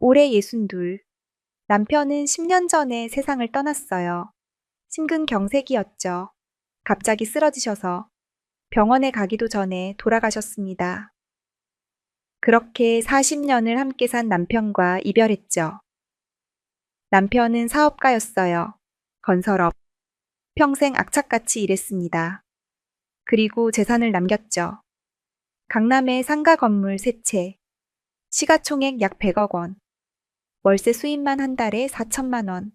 올해 62. 남편은 10년 전에 세상을 떠났어요. 심근경색이었죠. 갑자기 쓰러지셔서 병원에 가기도 전에 돌아가셨습니다. 그렇게 40년을 함께 산 남편과 이별했죠. 남편은 사업가였어요. 건설업. 평생 악착같이 일했습니다. 그리고 재산을 남겼죠. 강남에 상가 건물 3채. 시가총액 약 100억 원. 월세 수입만 한 달에 4천만 원.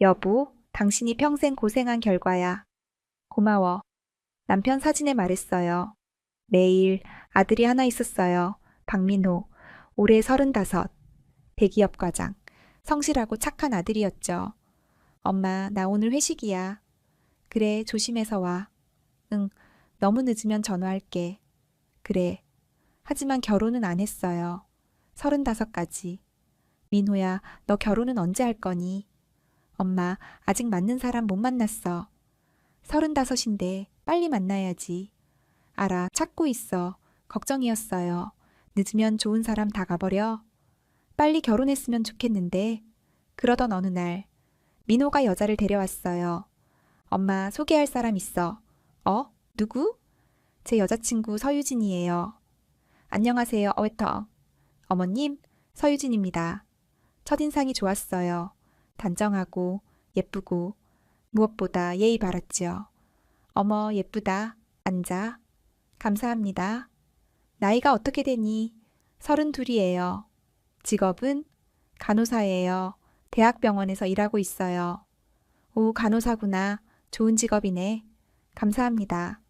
여보, 당신이 평생 고생한 결과야. 고마워. 남편 사진에 말했어요. 매일 아들이 하나 있었어요. 박민호. 올해 35. 대기업 과장. 성실하고 착한 아들이었죠. 엄마, 나 오늘 회식이야. 그래, 조심해서 와. 응, 너무 늦으면 전화할게. 그래. 하지만 결혼은 안 했어요. 35까지. 민호야, 너 결혼은 언제 할 거니? 엄마, 아직 맞는 사람 못 만났어. 35인데 빨리 만나야지. 알아, 찾고 있어. 걱정이었어요. 늦으면 좋은 사람 다 가버려. 빨리 결혼했으면 좋겠는데. 그러던 어느 날, 민호가 여자를 데려왔어요. 엄마, 소개할 사람 있어. 누구? 제 여자친구 서유진이에요. 안녕하세요, 어웨터. 어머님, 서유진입니다. 첫인상이 좋았어요. 단정하고 예쁘고 무엇보다 예의 바랐지요. 어머, 예쁘다. 앉아. 감사합니다. 나이가 어떻게 되니? 32이에요. 직업은 간호사예요. 대학병원에서 일하고 있어요. 오, 간호사구나. 좋은 직업이네. 감사합니다.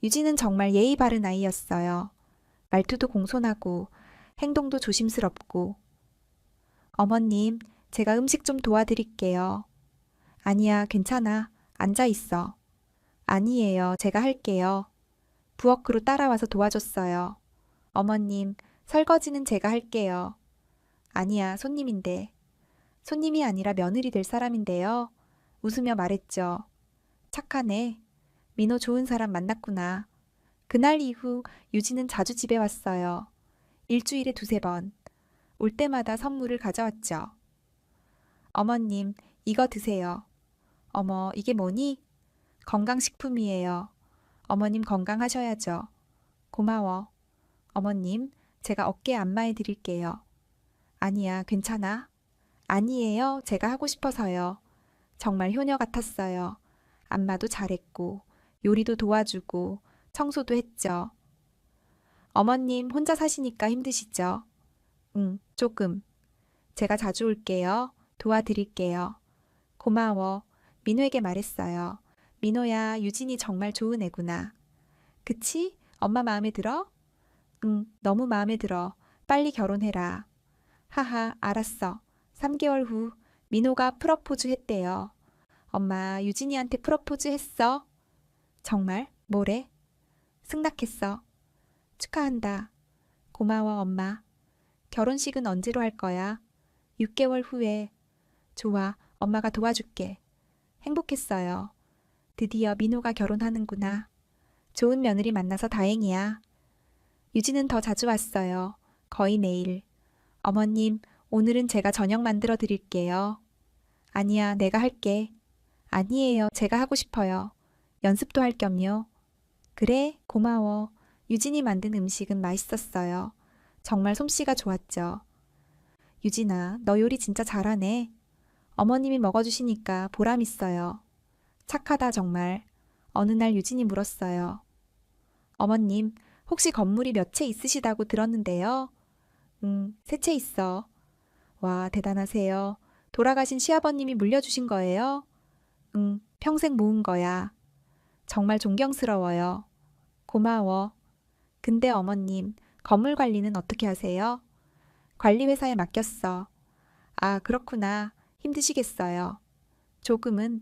유진은 정말 예의 바른 아이였어요. 말투도 공손하고 행동도 조심스럽고. 어머님, 제가 음식 좀 도와드릴게요. 아니야, 괜찮아. 앉아 있어. 아니에요. 제가 할게요. 부엌으로 따라와서 도와줬어요. 어머님, 설거지는 제가 할게요. 아니야, 손님인데. 손님이 아니라 며느리 될 사람인데요. 웃으며 말했죠. 착하네. 민호 좋은 사람 만났구나. 그날 이후 유진은 자주 집에 왔어요. 일주일에 2~3번. 올 때마다 선물을 가져왔죠. 어머님, 이거 드세요. 어머, 이게 뭐니? 건강식품이에요. 어머님 건강하셔야죠. 고마워. 어머님, 제가 어깨 안마해 드릴게요. 아니야, 괜찮아. 아니에요. 제가 하고 싶어서요. 정말 효녀 같았어요. 안마도 잘했고, 요리도 도와주고, 청소도 했죠. 어머님 혼자 사시니까 힘드시죠? 응, 조금. 제가 자주 올게요. 도와드릴게요. 고마워. 민호에게 말했어요. 민호야, 유진이 정말 좋은 애구나. 그치? 엄마 마음에 들어? 응, 너무 마음에 들어. 빨리 결혼해라. 하하, 알았어. 3개월 후 민호가 프러포즈 했대요. 엄마, 유진이한테 프러포즈 했어? 정말? 뭐래? 승낙했어. 축하한다. 고마워, 엄마. 결혼식은 언제로 할 거야? 6개월 후에. 좋아, 엄마가 도와줄게. 행복했어요. 드디어 민호가 결혼하는구나. 좋은 며느리 만나서 다행이야. 유진은 더 자주 왔어요. 거의 매일. 어머님, 오늘은 제가 저녁 만들어 드릴게요. 아니야, 내가 할게. 아니에요, 제가 하고 싶어요. 연습도 할 겸요. 그래, 고마워. 유진이 만든 음식은 맛있었어요. 정말 솜씨가 좋았죠. 유진아, 너 요리 진짜 잘하네. 어머님이 먹어주시니까 보람 있어요. 착하다, 정말. 어느 날 유진이 물었어요. 어머님, 혹시 건물이 몇 채 있으시다고 들었는데요. 3채 있어. 와, 대단하세요. 돌아가신 시아버님이 물려주신 거예요? 평생 모은 거야. 정말 존경스러워요. 고마워. 근데 어머님, 건물 관리는 어떻게 하세요? 관리회사에 맡겼어. 아, 그렇구나. 힘드시겠어요. 조금은.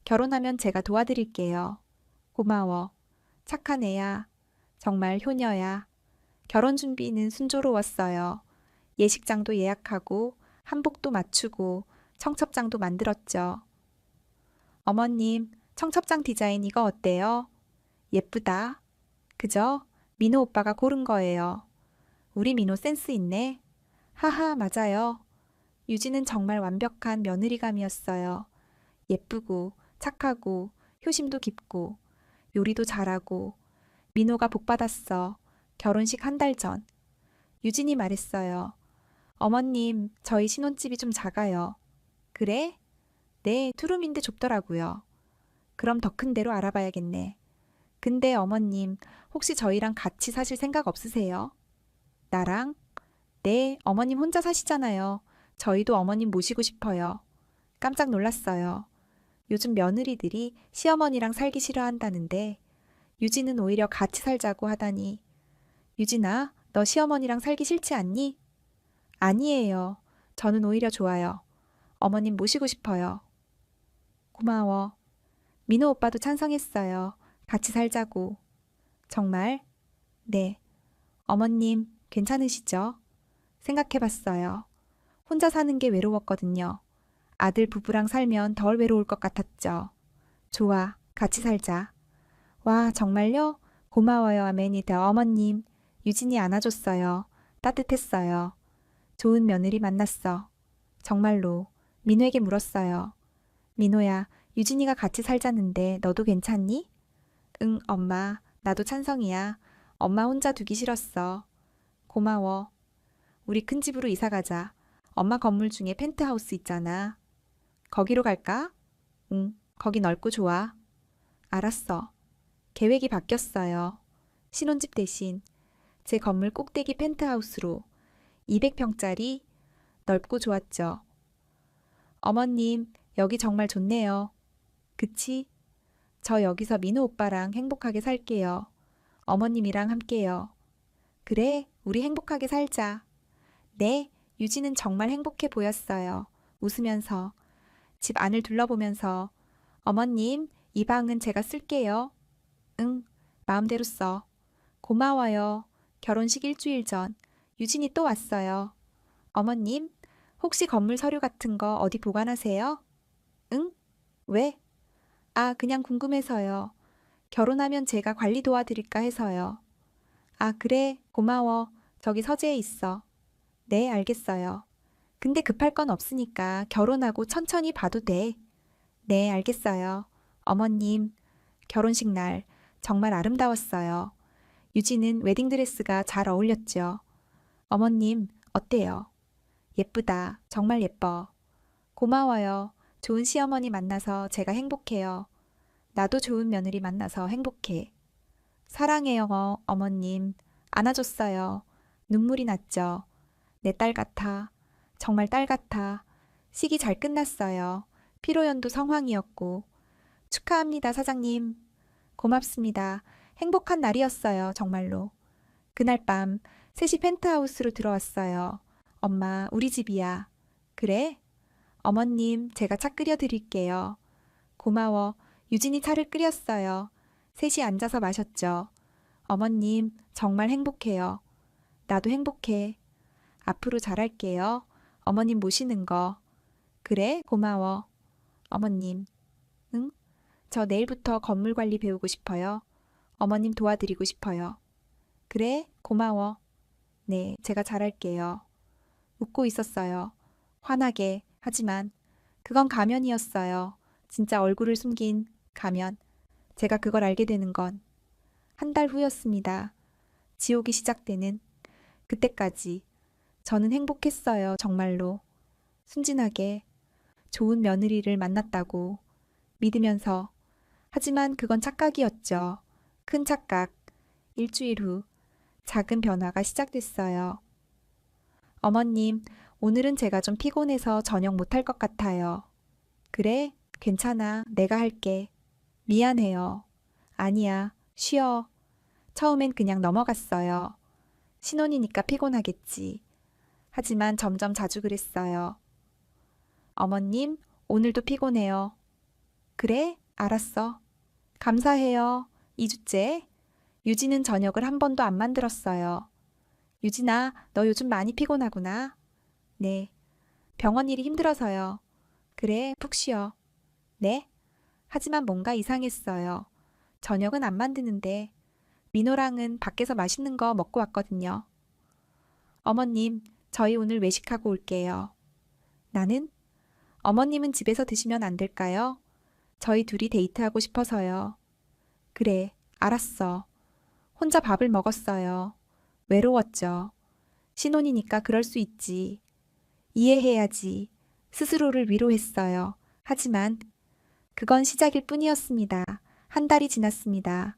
결혼하면 제가 도와드릴게요. 고마워. 착한 애야. 정말 효녀야. 결혼 준비는 순조로웠어요. 예식장도 예약하고 한복도 맞추고 청첩장도 만들었죠. 어머님, 청첩장 디자인 이거 어때요? 예쁘다. 그죠? 민호 오빠가 고른 거예요. 우리 민호 센스 있네. 하하, 맞아요. 유진은 정말 완벽한 며느리감이었어요. 예쁘고, 착하고, 효심도 깊고, 요리도 잘하고, 민호가 복받았어. 결혼식 한 달 전. 유진이 말했어요. 어머님, 저희 신혼집이 좀 작아요. 그래? 네, 투룸인데 좁더라고요. 그럼 더 큰 데로 알아봐야겠네. 근데 어머님, 혹시 저희랑 같이 사실 생각 없으세요? 나랑? 네, 어머님 혼자 사시잖아요. 저희도 어머님 모시고 싶어요. 깜짝 놀랐어요. 요즘 며느리들이 시어머니랑 살기 싫어한다는데 유진은 오히려 같이 살자고 하다니. 유진아, 너 시어머니랑 살기 싫지 않니? 아니에요. 저는 오히려 좋아요. 어머님 모시고 싶어요. 고마워. 민호 오빠도 찬성했어요. 같이 살자고. 정말? 네. 어머님, 괜찮으시죠? 생각해봤어요. 혼자 사는 게 외로웠거든요. 아들 부부랑 살면 덜 외로울 것 같았죠. 좋아, 같이 살자. 와, 정말요? 고마워요, 아메니다 어머님. 유진이 안아줬어요. 따뜻했어요. 좋은 며느리 만났어. 정말로. 민호에게 물었어요. 민호야, 유진이가 같이 살자는데 너도 괜찮니? 응, 엄마. 나도 찬성이야. 엄마 혼자 두기 싫었어. 고마워. 우리 큰 집으로 이사 가자. 엄마 건물 중에 펜트하우스 있잖아. 거기로 갈까? 응, 거기 넓고 좋아. 알았어. 계획이 바뀌었어요. 신혼집 대신 제 건물 꼭대기 펜트하우스로 200평짜리 넓고 좋았죠. 어머님, 여기 정말 좋네요. 그치? 저 여기서 민호 오빠랑 행복하게 살게요. 어머님이랑 함께요. 그래, 우리 행복하게 살자. 네, 유진은 정말 행복해 보였어요. 웃으면서 집 안을 둘러보면서 어머님, 이 방은 제가 쓸게요. 응, 마음대로 써. 고마워요. 결혼식 일주일 전 유진이 또 왔어요. 어머님, 혹시 건물 서류 같은 거 어디 보관하세요? 응? 왜? 아, 그냥 궁금해서요. 결혼하면 제가 관리 도와드릴까 해서요. 아, 그래. 고마워. 저기 서재에 있어. 네, 알겠어요. 근데 급할 건 없으니까 결혼하고 천천히 봐도 돼. 네, 알겠어요. 어머님, 결혼식 날 정말 아름다웠어요. 유진은 웨딩드레스가 잘 어울렸죠. 어머님, 어때요? 예쁘다. 정말 예뻐. 고마워요. 좋은 시어머니 만나서 제가 행복해요. 나도 좋은 며느리 만나서 행복해. 사랑해요, 어머님. 안아줬어요. 눈물이 났죠. 내 딸 같아. 정말 딸 같아. 식이 잘 끝났어요. 피로연도 성황이었고. 축하합니다, 사장님. 고맙습니다. 행복한 날이었어요, 정말로. 그날 밤 셋이 펜트하우스로 들어왔어요. 엄마, 우리 집이야. 그래? 어머님, 제가 차 끓여 드릴게요. 고마워. 유진이 차를 끓였어요. 셋이 앉아서 마셨죠. 어머님, 정말 행복해요. 나도 행복해. 앞으로 잘할게요. 어머님 모시는 거. 그래, 고마워. 어머님, 응? 저 내일부터 건물 관리 배우고 싶어요. 어머님 도와드리고 싶어요. 그래, 고마워. 네, 제가 잘할게요. 웃고 있었어요. 환하게, 하지만 그건 가면이었어요. 진짜 얼굴을 숨긴 가면. 제가 그걸 알게 되는 건 한 달 후였습니다. 지옥이 시작되는 그때까지 저는 행복했어요. 정말로. 순진하게 좋은 며느리를 만났다고 믿으면서. 하지만 그건 착각이었죠. 큰 착각. 일주일 후 작은 변화가 시작됐어요. 어머님, 오늘은 제가 좀 피곤해서 저녁 못할 것 같아요. 그래? 괜찮아. 내가 할게. 미안해요. 아니야. 쉬어. 처음엔 그냥 넘어갔어요. 신혼이니까 피곤하겠지. 하지만 점점 자주 그랬어요. 어머님, 오늘도 피곤해요. 그래? 알았어. 감사해요. 2주째. 유진은 저녁을 한 번도 안 만들었어요. 유진아, 너 요즘 많이 피곤하구나. 네. 병원 일이 힘들어서요. 그래, 푹 쉬어. 네? 하지만 뭔가 이상했어요. 저녁은 안 만드는데 민호랑은 밖에서 맛있는 거 먹고 왔거든요. 어머님, 저희 오늘 외식하고 올게요. 나는? 어머님은 집에서 드시면 안 될까요? 저희 둘이 데이트하고 싶어서요. 그래, 알았어. 혼자 밥을 먹었어요. 외로웠죠. 신혼이니까 그럴 수 있지. 이해해야지. 스스로를 위로했어요. 하지만 그건 시작일 뿐이었습니다. 한 달이 지났습니다.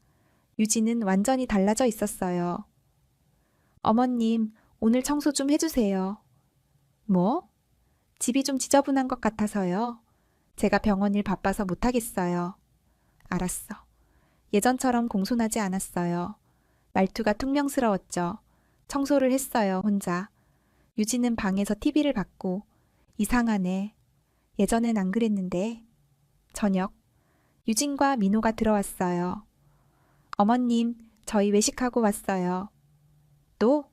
유진은 완전히 달라져 있었어요. 어머님, 오늘 청소 좀 해주세요. 뭐? 집이 좀 지저분한 것 같아서요. 제가 병원 일 바빠서 못하겠어요. 알았어. 예전처럼 공손하지 않았어요. 말투가 퉁명스러웠죠. 청소를 했어요, 혼자. 유진은 방에서 TV를 봤고, 이상하네. 예전엔 안 그랬는데. 저녁, 유진과 민호가 들어왔어요. 어머님, 저희 외식하고 왔어요. 또?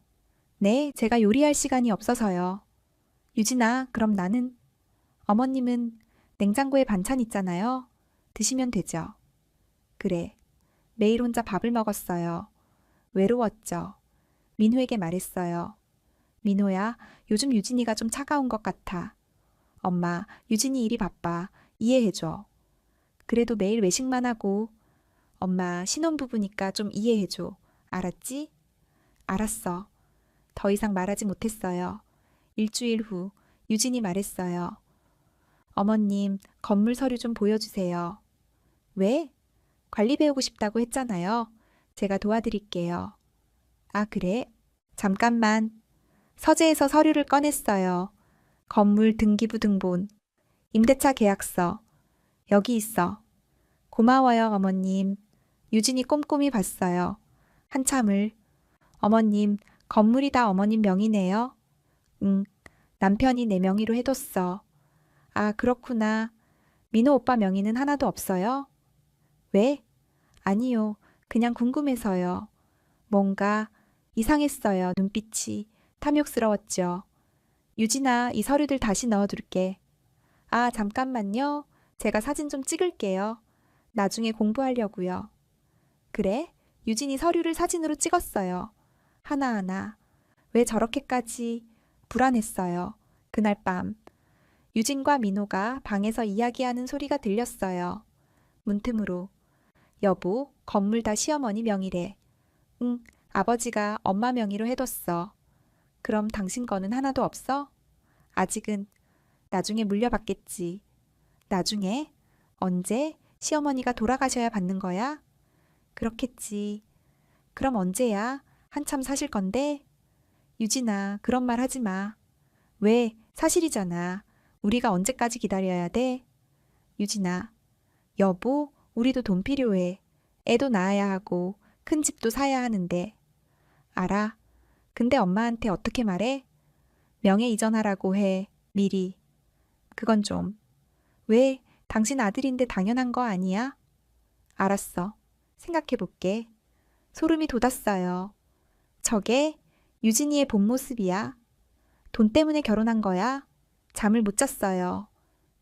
네, 제가 요리할 시간이 없어서요. 유진아, 그럼 나는? 어머님은 냉장고에 반찬 있잖아요. 드시면 되죠. 그래, 매일 혼자 밥을 먹었어요. 외로웠죠. 민호에게 말했어요. 민호야, 요즘 유진이가 좀 차가운 것 같아. 엄마, 유진이 일이 바빠. 이해해줘. 그래도 매일 외식만 하고. 엄마, 신혼부부니까 좀 이해해줘. 알았지? 알았어. 더 이상 말하지 못했어요. 일주일 후, 유진이 말했어요. 어머님, 건물 서류 좀 보여주세요. 왜? 관리 배우고 싶다고 했잖아요. 제가 도와드릴게요. 아, 그래? 잠깐만. 서재에서 서류를 꺼냈어요. 건물 등기부 등본, 임대차 계약서. 여기 있어. 고마워요, 어머님. 유진이 꼼꼼히 봤어요. 한참을. 어머님, 건물이 다 어머님 명의네요. 응, 남편이 내 명의로 해뒀어. 아, 그렇구나. 민호 오빠 명의는 하나도 없어요? 왜? 아니요. 그냥 궁금해서요. 뭔가 이상했어요, 눈빛이. 탐욕스러웠죠. 유진아, 이 서류들 다시 넣어둘게. 아, 잠깐만요. 제가 사진 좀 찍을게요. 나중에 공부하려고요. 그래? 유진이 서류를 사진으로 찍었어요. 하나하나. 왜 저렇게까지 불안했어요. 그날 밤. 유진과 민호가 방에서 이야기하는 소리가 들렸어요. 문틈으로. 여보, 건물 다 시어머니 명의래. 응, 아버지가 엄마 명의로 해뒀어. 그럼 당신 거는 하나도 없어? 아직은. 나중에 물려받겠지. 나중에? 언제? 시어머니가 돌아가셔야 받는 거야? 그렇겠지. 그럼 언제야? 한참 사실 건데? 유진아, 그런 말 하지 마. 왜? 사실이잖아. 우리가 언제까지 기다려야 돼? 유진아, 여보, 우리도 돈 필요해. 애도 낳아야 하고, 큰 집도 사야 하는데. 알아. 근데 엄마한테 어떻게 말해? 명예 이전하라고 해. 미리. 그건 좀. 왜? 당신 아들인데 당연한 거 아니야? 알았어. 생각해 볼게. 소름이 돋았어요. 저게 유진이의 본 모습이야. 돈 때문에 결혼한 거야? 잠을 못 잤어요.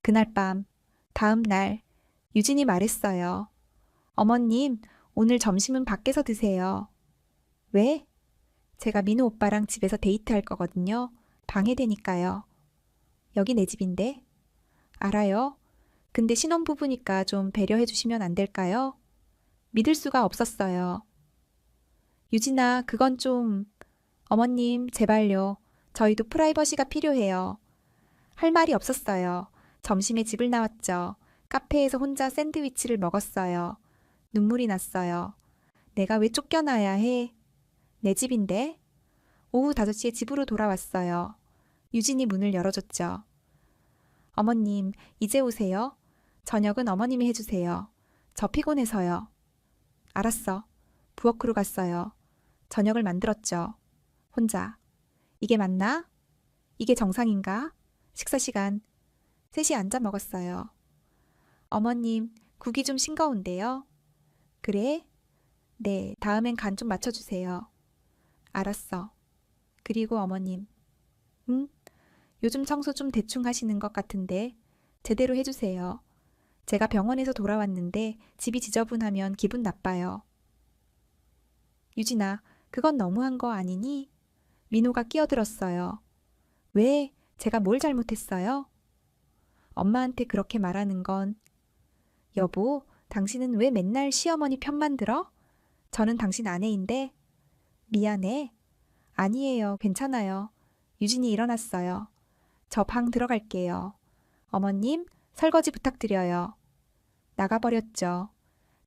그날 밤, 다음 날, 유진이 말했어요. 어머님, 오늘 점심은 밖에서 드세요. 왜? 제가 민호 오빠랑 집에서 데이트할 거거든요. 방해되니까요. 여기 내 집인데. 알아요. 근데 신혼부부니까 좀 배려해 주시면 안 될까요? 믿을 수가 없었어요. 유진아, 그건 좀... 어머님, 제발요. 저희도 프라이버시가 필요해요. 할 말이 없었어요. 점심에 집을 나왔죠. 카페에서 혼자 샌드위치를 먹었어요. 눈물이 났어요. 내가 왜 쫓겨나야 해? 내 집인데? 오후 5시에 집으로 돌아왔어요. 유진이 문을 열어줬죠. 어머님, 이제 오세요. 저녁은 어머님이 해주세요. 저 피곤해서요. 알았어. 부엌으로 갔어요. 저녁을 만들었죠. 혼자. 이게 맞나? 이게 정상인가? 식사 시간. 셋이 앉아 먹었어요. 어머님, 국이 좀 싱거운데요. 그래? 네, 다음엔 간 좀 맞춰주세요. 알았어. 그리고 어머님. 응? 요즘 청소 좀 대충 하시는 것 같은데 제대로 해주세요. 제가 병원에서 돌아왔는데 집이 지저분하면 기분 나빠요. 유진아, 그건 너무한 거 아니니? 민호가 끼어들었어요. 왜? 제가 뭘 잘못했어요? 엄마한테 그렇게 말하는 건 여보, 당신은 왜 맨날 시어머니 편만 들어? 저는 당신 아내인데. 미안해. 아니에요. 괜찮아요. 유진이 일어났어요. 저 방 들어갈게요. 어머님, 설거지 부탁드려요. 나가버렸죠.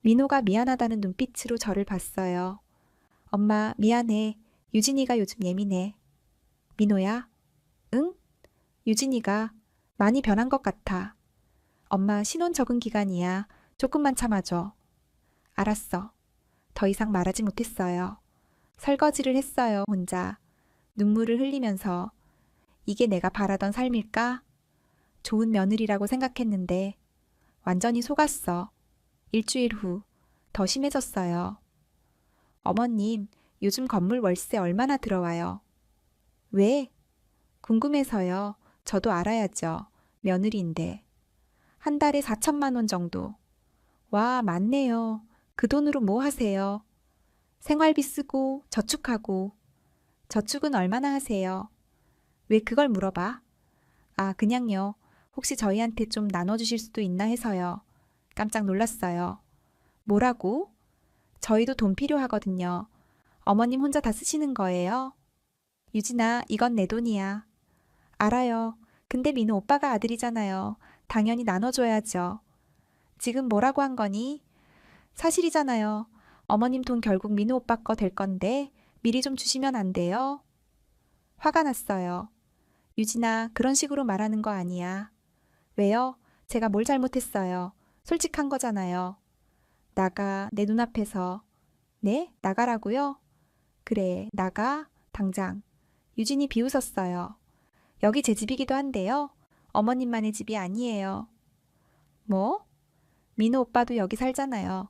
민호가 미안하다는 눈빛으로 저를 봤어요. 엄마, 미안해. 유진이가 요즘 예민해. 민호야? 응? 유진이가 많이 변한 것 같아. 엄마, 신혼 적응 기간이야. 조금만 참아줘. 알았어. 더 이상 말하지 못했어요. 설거지를 했어요, 혼자. 눈물을 흘리면서. 이게 내가 바라던 삶일까? 좋은 며느리라고 생각했는데 완전히 속았어. 일주일 후 더 심해졌어요. 어머님, 요즘 건물 월세 얼마나 들어와요? 왜? 궁금해서요. 저도 알아야죠. 며느리인데. 한 달에 4천만 원 정도. 와, 많네요. 그 돈으로 뭐 하세요? 생활비 쓰고 저축하고. 저축은 얼마나 하세요? 왜 그걸 물어봐? 아, 그냥요. 혹시 저희한테 좀 나눠주실 수도 있나 해서요. 깜짝 놀랐어요. 뭐라고? 저희도 돈 필요하거든요. 어머님 혼자 다 쓰시는 거예요? 유진아, 이건 내 돈이야. 알아요. 근데 민호 오빠가 아들이잖아요. 당연히 나눠줘야죠. 지금 뭐라고 한 거니? 사실이잖아요. 어머님 돈 결국 민호 오빠 거 될 건데 미리 좀 주시면 안 돼요? 화가 났어요. 유진아, 그런 식으로 말하는 거 아니야. 왜요? 제가 뭘 잘못했어요. 솔직한 거잖아요. 나가, 내 눈앞에서. 네? 나가라고요? 그래, 나가, 당장. 유진이 비웃었어요. 여기 제 집이기도 한데요. 어머님만의 집이 아니에요. 뭐? 민호 오빠도 여기 살잖아요.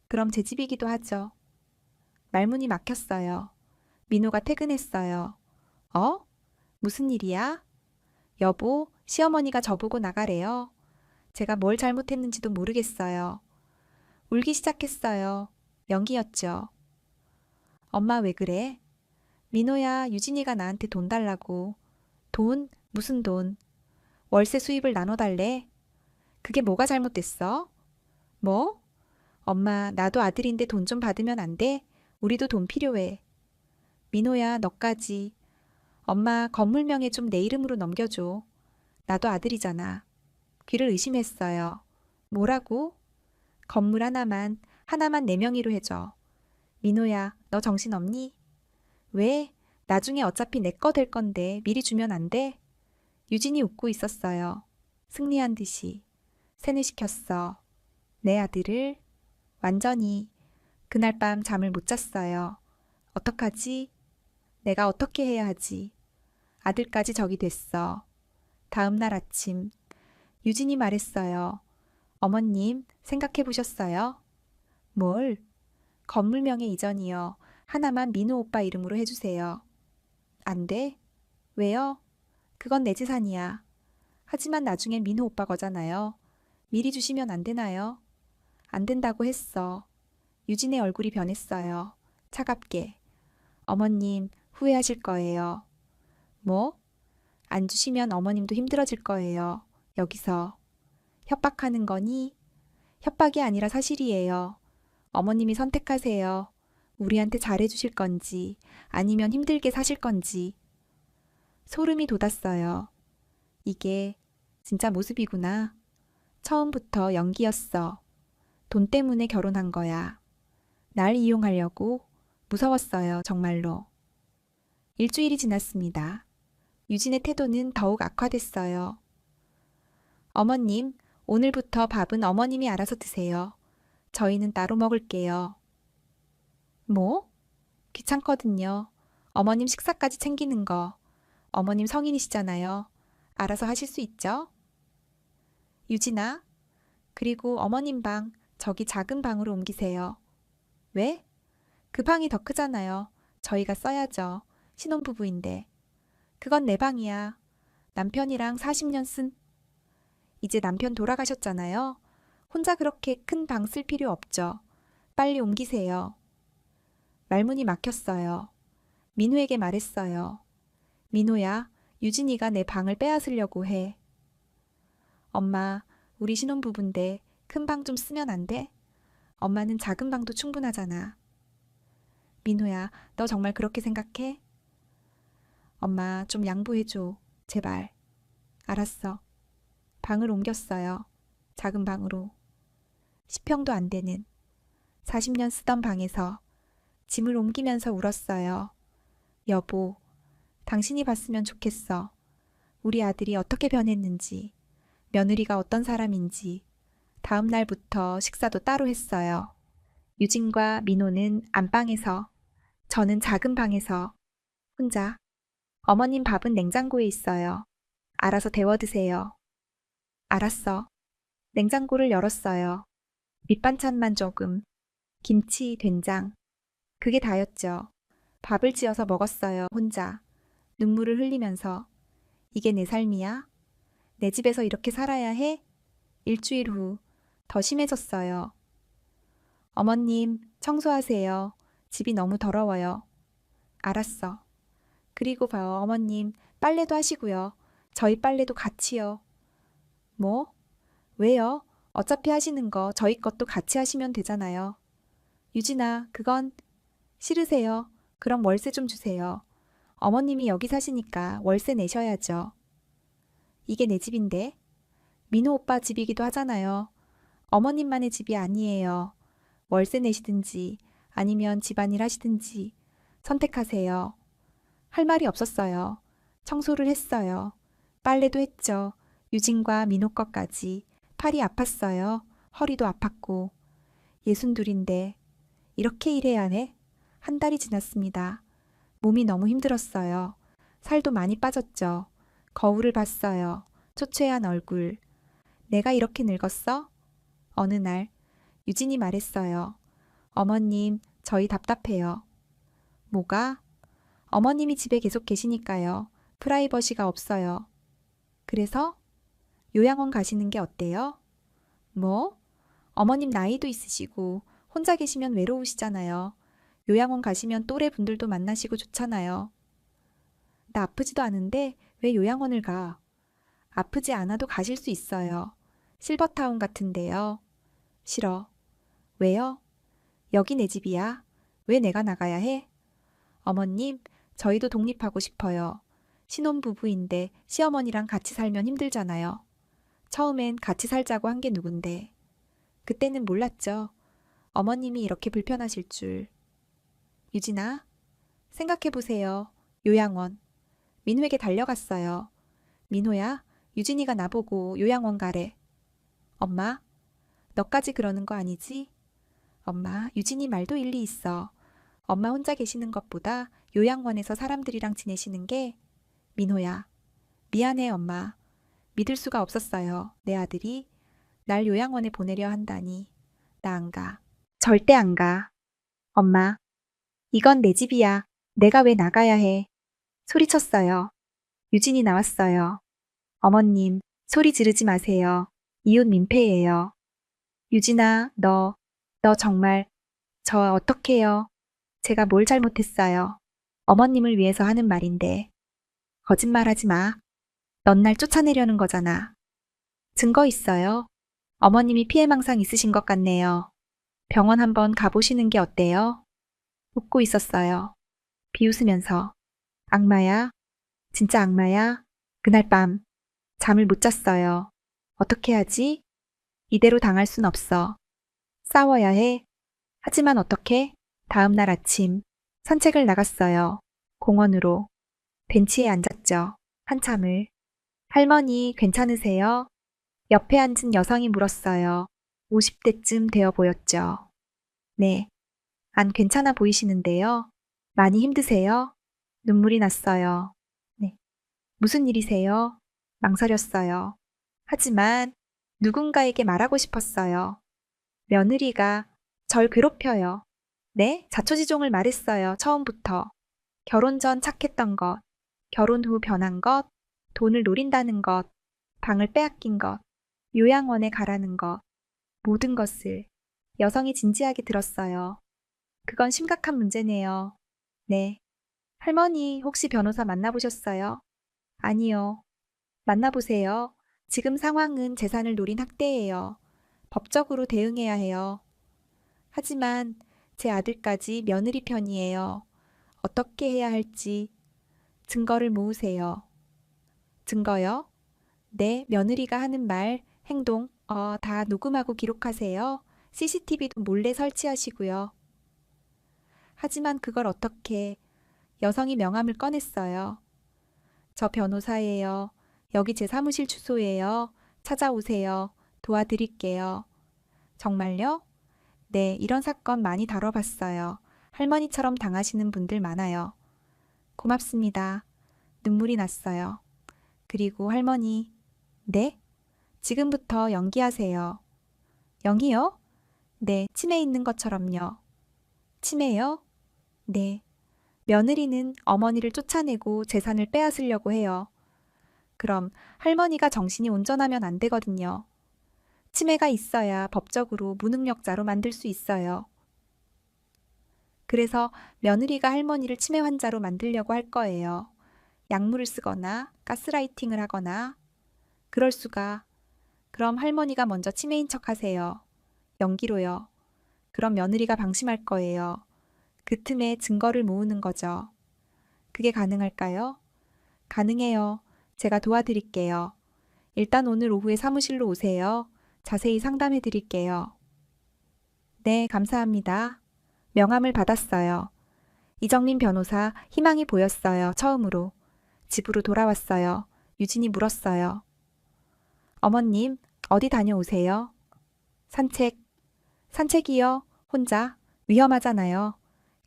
그럼 제 집이기도 하죠. 말문이 막혔어요. 민호가 퇴근했어요. 어? 무슨 일이야? 여보, 시어머니가 저보고 나가래요. 제가 뭘 잘못했는지도 모르겠어요. 울기 시작했어요. 연기였죠. 엄마 왜 그래? 민호야, 유진이가 나한테 돈 달라고. 돈? 무슨 돈? 월세 수입을 나눠달래? 그게 뭐가 잘못됐어? 뭐? 엄마, 나도 아들인데 돈 좀 받으면 안 돼? 우리도 돈 필요해. 민호야, 너까지. 엄마, 건물명에 좀 내 이름으로 넘겨줘. 나도 아들이잖아. 귀를 의심했어요. 뭐라고? 건물 하나만 내 명의로 해줘. 민호야, 너 정신 없니? 왜? 나중에 어차피 내 거 될 건데 미리 주면 안 돼? 유진이 웃고 있었어요. 승리한 듯이. 세뇌시켰어. 내 아들을 완전히. 그날 밤 잠을 못 잤어요. 어떡하지? 내가 어떻게 해야 하지? 아들까지 적이 됐어. 다음 날 아침 유진이 말했어요. 어머님, 생각해 보셨어요? 뭘? 건물명의 이전이요. 하나만 민호 오빠 이름으로 해주세요. 안 돼? 왜요? 그건 내 재산이야. 하지만 나중엔 민호 오빠 거잖아요. 미리 주시면 안 되나요? 안 된다고 했어. 유진의 얼굴이 변했어요. 차갑게. 어머님, 후회하실 거예요. 뭐? 안 주시면 어머님도 힘들어질 거예요. 여기서. 협박하는 거니? 협박이 아니라 사실이에요. 어머님이 선택하세요. 우리한테 잘해주실 건지, 아니면 힘들게 사실 건지. 소름이 돋았어요. 이게 진짜 모습이구나. 처음부터 연기였어. 돈 때문에 결혼한 거야. 날 이용하려고. 무서웠어요, 정말로. 일주일이 지났습니다. 유진의 태도는 더욱 악화됐어요. 어머님, 오늘부터 밥은 어머님이 알아서 드세요. 저희는 따로 먹을게요. 뭐? 귀찮거든요. 어머님 식사까지 챙기는 거. 어머님 성인이시잖아요. 알아서 하실 수 있죠? 유진아, 그리고 어머님 방, 저기 작은 방으로 옮기세요. 왜? 그 방이 더 크잖아요. 저희가 써야죠. 신혼부부인데. 그건 내 방이야. 남편이랑 40년 쓴. 이제 남편 돌아가셨잖아요. 혼자 그렇게 큰 방 쓸 필요 없죠. 빨리 옮기세요. 말문이 막혔어요. 민호에게 말했어요. 민호야, 유진이가 내 방을 빼앗으려고 해. 엄마, 우리 신혼부부인데 큰 방 좀 쓰면 안 돼? 엄마는 작은 방도 충분하잖아. 민호야, 너 정말 그렇게 생각해? 엄마, 좀 양보해줘. 제발. 알았어. 방을 옮겼어요. 작은 방으로. 10평도 안 되는 40년 쓰던 방에서 짐을 옮기면서 울었어요. 여보, 당신이 봤으면 좋겠어. 우리 아들이 어떻게 변했는지, 며느리가 어떤 사람인지. 다음 날부터 식사도 따로 했어요. 유진과 민호는 안방에서, 저는 작은 방에서 혼자. 어머님 밥은 냉장고에 있어요. 알아서 데워 드세요. 알았어. 냉장고를 열었어요. 밑반찬만 조금. 김치, 된장. 그게 다였죠. 밥을 지어서 먹었어요, 혼자. 눈물을 흘리면서. 이게 내 삶이야? 내 집에서 이렇게 살아야 해? 일주일 후 더 심해졌어요. 어머님, 청소하세요. 집이 너무 더러워요. 알았어. 그리고 봐요, 어머님, 빨래도 하시고요. 저희 빨래도 같이요. 뭐? 왜요? 어차피 하시는 거 저희 것도 같이 하시면 되잖아요. 유진아, 그건 싫으세요? 그럼 월세 좀 주세요. 어머님이 여기 사시니까 월세 내셔야죠. 이게 내 집인데? 민호 오빠 집이기도 하잖아요. 어머님만의 집이 아니에요. 월세 내시든지 아니면 집안일 하시든지 선택하세요. 할 말이 없었어요. 청소를 했어요. 빨래도 했죠. 유진과 민호 것까지. 팔이 아팠어요. 허리도 아팠고. 62인데 이렇게 일해야 해? 한 달이 지났습니다. 몸이 너무 힘들었어요. 살도 많이 빠졌죠. 거울을 봤어요. 초췌한 얼굴. 내가 이렇게 늙었어? 어느 날 유진이 말했어요. 어머님, 저희 답답해요. 뭐가? 어머님이 집에 계속 계시니까요. 프라이버시가 없어요. 그래서 요양원 가시는 게 어때요? 뭐? 어머님 나이도 있으시고 혼자 계시면 외로우시잖아요. 요양원 가시면 또래 분들도 만나시고 좋잖아요. 나 아프지도 않은데 왜 요양원을 가? 아프지 않아도 가실 수 있어요. 실버타운 같은데요. 싫어. 왜요? 여기 내 집이야. 왜 내가 나가야 해? 어머님, 저희도 독립하고 싶어요. 신혼부부인데 시어머니랑 같이 살면 힘들잖아요. 처음엔 같이 살자고 한 게 누군데. 그때는 몰랐죠. 어머님이 이렇게 불편하실 줄. 유진아, 생각해보세요. 요양원. 민호에게 달려갔어요. 민호야, 유진이가 나보고 요양원 가래. 엄마, 너까지 그러는 거 아니지? 엄마, 유진이 말도 일리 있어. 엄마 혼자 계시는 것보다 요양원에서 사람들이랑 지내시는 게. 민호야, 미안해 엄마. 믿을 수가 없었어요. 내 아들이 날 요양원에 보내려 한다니. 나 안 가. 절대 안 가. 엄마, 이건 내 집이야. 내가 왜 나가야 해. 소리쳤어요. 유진이 나왔어요. 어머님, 소리 지르지 마세요. 이웃 민폐예요. 유진아, 너 정말, 저 어떡해요? 제가 뭘 잘못했어요? 어머님을 위해서 하는 말인데. 거짓말하지 마. 넌 날 쫓아내려는 거잖아. 증거 있어요? 어머님이 피해망상 있으신 것 같네요. 병원 한번 가보시는 게 어때요? 웃고 있었어요. 비웃으면서. 악마야? 진짜 악마야? 그날 밤 잠을 못 잤어요. 어떻게 하지? 이대로 당할 순 없어. 싸워야 해. 하지만 어떻게? 다음 날 아침 산책을 나갔어요. 공원으로. 벤치에 앉았죠. 한참을. 할머니 괜찮으세요? 옆에 앉은 여성이 물었어요. 50대쯤 되어 보였죠. 네. 안 괜찮아 보이시는데요. 많이 힘드세요? 눈물이 났어요. 네. 무슨 일이세요? 망설였어요. 하지만 누군가에게 말하고 싶었어요. 며느리가 절 괴롭혀요. 네? 자초지종을 말했어요. 처음부터. 결혼 전 착했던 것, 결혼 후 변한 것, 돈을 노린다는 것, 방을 빼앗긴 것, 요양원에 가라는 것, 모든 것을 여성이 진지하게 들었어요. 그건 심각한 문제네요. 네. 할머니, 혹시 변호사 만나보셨어요? 아니요. 만나보세요. 지금 상황은 재산을 노린 학대예요. 법적으로 대응해야 해요. 하지만 제 아들까지 며느리 편이에요. 어떻게 해야 할지 증거를 모으세요. 증거요? 네, 며느리가 하는 말, 행동, 다 녹음하고 기록하세요. CCTV도 몰래 설치하시고요. 하지만 그걸 어떻게 여성이 명함을 꺼냈어요. 저 변호사예요. 여기 제 사무실 주소예요. 찾아오세요. 도와드릴게요. 정말요? 네, 이런 사건 많이 다뤄봤어요. 할머니처럼 당하시는 분들 많아요. 고맙습니다. 눈물이 났어요. 그리고 할머니, 네? 지금부터 연기하세요. 연기요? 네, 치매 있는 것처럼요. 치매요? 네. 며느리는 어머니를 쫓아내고 재산을 빼앗으려고 해요. 그럼 할머니가 정신이 온전하면 안 되거든요. 치매가 있어야 법적으로 무능력자로 만들 수 있어요. 그래서 며느리가 할머니를 치매 환자로 만들려고 할 거예요. 약물을 쓰거나 가스라이팅을 하거나. 그럴 수가. 그럼 할머니가 먼저 치매인 척 하세요. 연기로요. 그럼 며느리가 방심할 거예요. 그 틈에 증거를 모으는 거죠. 그게 가능할까요? 가능해요. 제가 도와드릴게요. 일단 오늘 오후에 사무실로 오세요. 자세히 상담해 드릴게요. 네, 감사합니다. 명함을 받았어요. 이정민 변호사 희망이 보였어요. 처음으로. 집으로 돌아왔어요. 유진이 물었어요. 어머님, 어디 다녀오세요? 산책. 산책이요? 혼자? 위험하잖아요.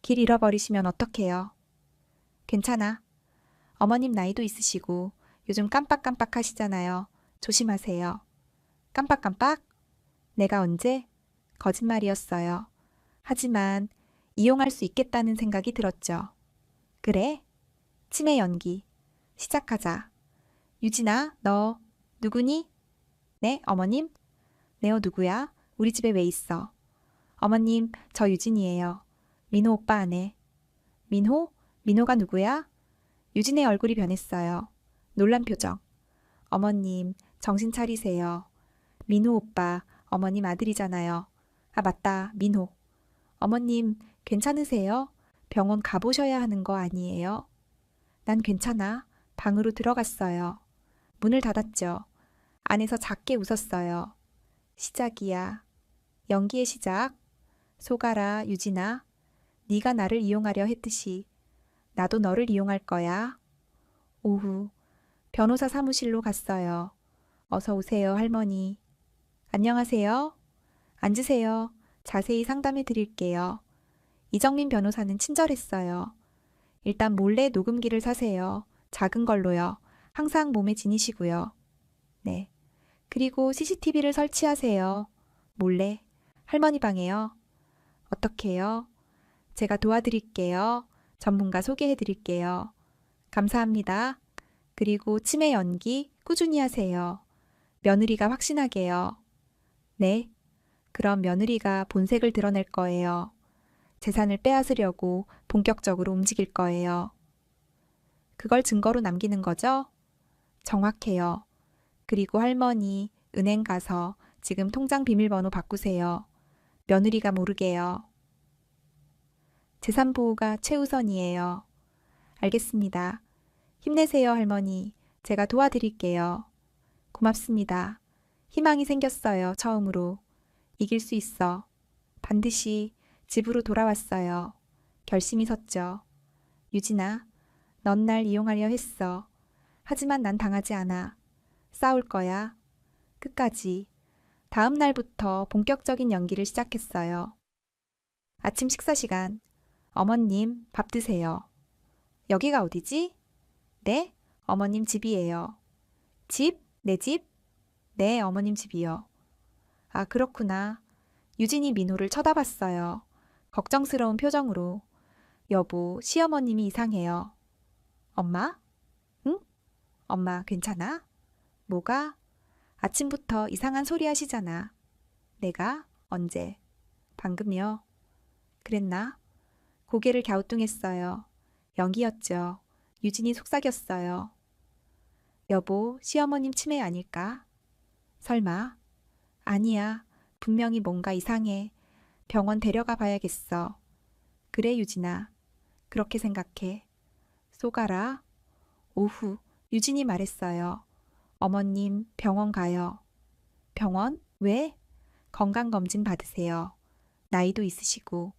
길 잃어버리시면 어떡해요? 괜찮아. 어머님 나이도 있으시고 요즘 깜빡깜빡 하시잖아요. 조심하세요. 깜빡깜빡? 내가 언제? 거짓말이었어요. 하지만 이용할 수 있겠다는 생각이 들었죠. 그래? 치매 연기. 시작하자. 유진아, 너 누구니? 네, 어머님? 네요, 누구야? 우리 집에 왜 있어? 어머님, 저 유진이에요. 민호 오빠 아내. 민호? 민호가 누구야? 유진의 얼굴이 변했어요. 놀란 표정. 어머님, 정신 차리세요. 민호 오빠, 어머님 아들이잖아요. 아, 맞다, 민호. 어머님, 괜찮으세요? 병원 가보셔야 하는 거 아니에요? 난 괜찮아. 방으로 들어갔어요. 문을 닫았죠. 안에서 작게 웃었어요. 시작이야. 연기의 시작. 속아라, 유진아. 네가 나를 이용하려 했듯이 나도 너를 이용할 거야. 오후 변호사 사무실로 갔어요. 어서 오세요, 할머니. 안녕하세요. 앉으세요. 자세히 상담해 드릴게요. 이정민 변호사는 친절했어요. 일단 몰래 녹음기를 사세요. 작은 걸로요. 항상 몸에 지니시고요. 네. 그리고 CCTV를 설치하세요. 몰래. 할머니 방에요. 어떻게요? 제가 도와드릴게요. 전문가 소개해 드릴게요. 감사합니다. 그리고 치매 연기 꾸준히 하세요. 며느리가 확신하게요. 네. 그럼 며느리가 본색을 드러낼 거예요. 재산을 빼앗으려고 본격적으로 움직일 거예요. 그걸 증거로 남기는 거죠? 정확해요. 그리고 할머니, 은행 가서 지금 통장 비밀번호 바꾸세요. 며느리가 모르게요. 재산 보호가 최우선이에요. 알겠습니다. 힘내세요, 할머니. 제가 도와드릴게요. 고맙습니다. 희망이 생겼어요, 처음으로. 이길 수 있어. 반드시 집으로 돌아왔어요. 결심이 섰죠. 유진아, 넌 날 이용하려 했어. 하지만 난 당하지 않아. 싸울 거야. 끝까지. 다음 날부터 본격적인 연기를 시작했어요. 아침 식사 시간. 어머님, 밥 드세요. 여기가 어디지? 네, 어머님 집이에요. 집? 내 집? 네, 어머님 집이요. 아, 그렇구나. 유진이 민호를 쳐다봤어요. 걱정스러운 표정으로. 여보, 시어머님이 이상해요. 엄마? 응? 엄마, 괜찮아? 뭐가? 아침부터 이상한 소리 하시잖아. 내가? 언제? 방금요. 그랬나? 고개를 갸우뚱했어요. 연기였죠. 유진이 속삭였어요. 여보, 시어머님 치매 아닐까? 설마? 아니야. 분명히 뭔가 이상해. 병원 데려가 봐야겠어. 그래, 유진아. 그렇게 생각해. 쏘가라. 오후, 유진이 말했어요. 어머님, 병원 가요. 병원? 왜? 건강검진 받으세요. 나이도 있으시고.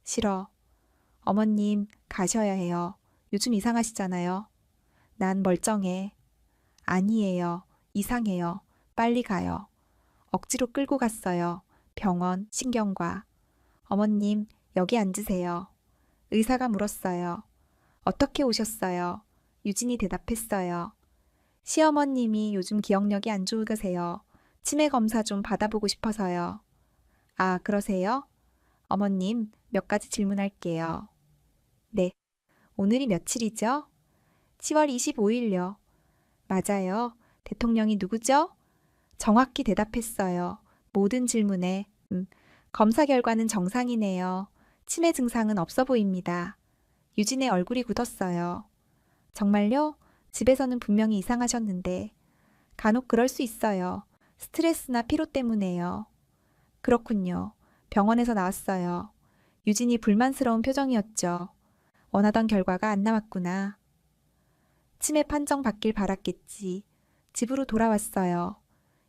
싫어. 어머님, 가셔야 해요. 요즘 이상하시잖아요. 난 멀쩡해. 아니에요. 이상해요. 빨리 가요. 억지로 끌고 갔어요. 병원, 신경과. 어머님, 여기 앉으세요. 의사가 물었어요. 어떻게 오셨어요? 유진이 대답했어요. 시어머님이 요즘 기억력이 안 좋으세요. 치매 검사 좀 받아보고 싶어서요. 아, 그러세요? 어머님, 몇 가지 질문할게요. 네. 오늘이 며칠이죠? 10월 25일요. 맞아요. 대통령이 누구죠? 정확히 대답했어요. 모든 질문에, 검사 결과는 정상이네요. 치매 증상은 없어 보입니다. 유진의 얼굴이 굳었어요. 정말요? 집에서는 분명히 이상하셨는데. 간혹 그럴 수 있어요. 스트레스나 피로 때문에요. 그렇군요. 병원에서 나왔어요. 유진이 불만스러운 표정이었죠. 원하던 결과가 안 나왔구나. 치매 판정 받길 바랐겠지. 집으로 돌아왔어요.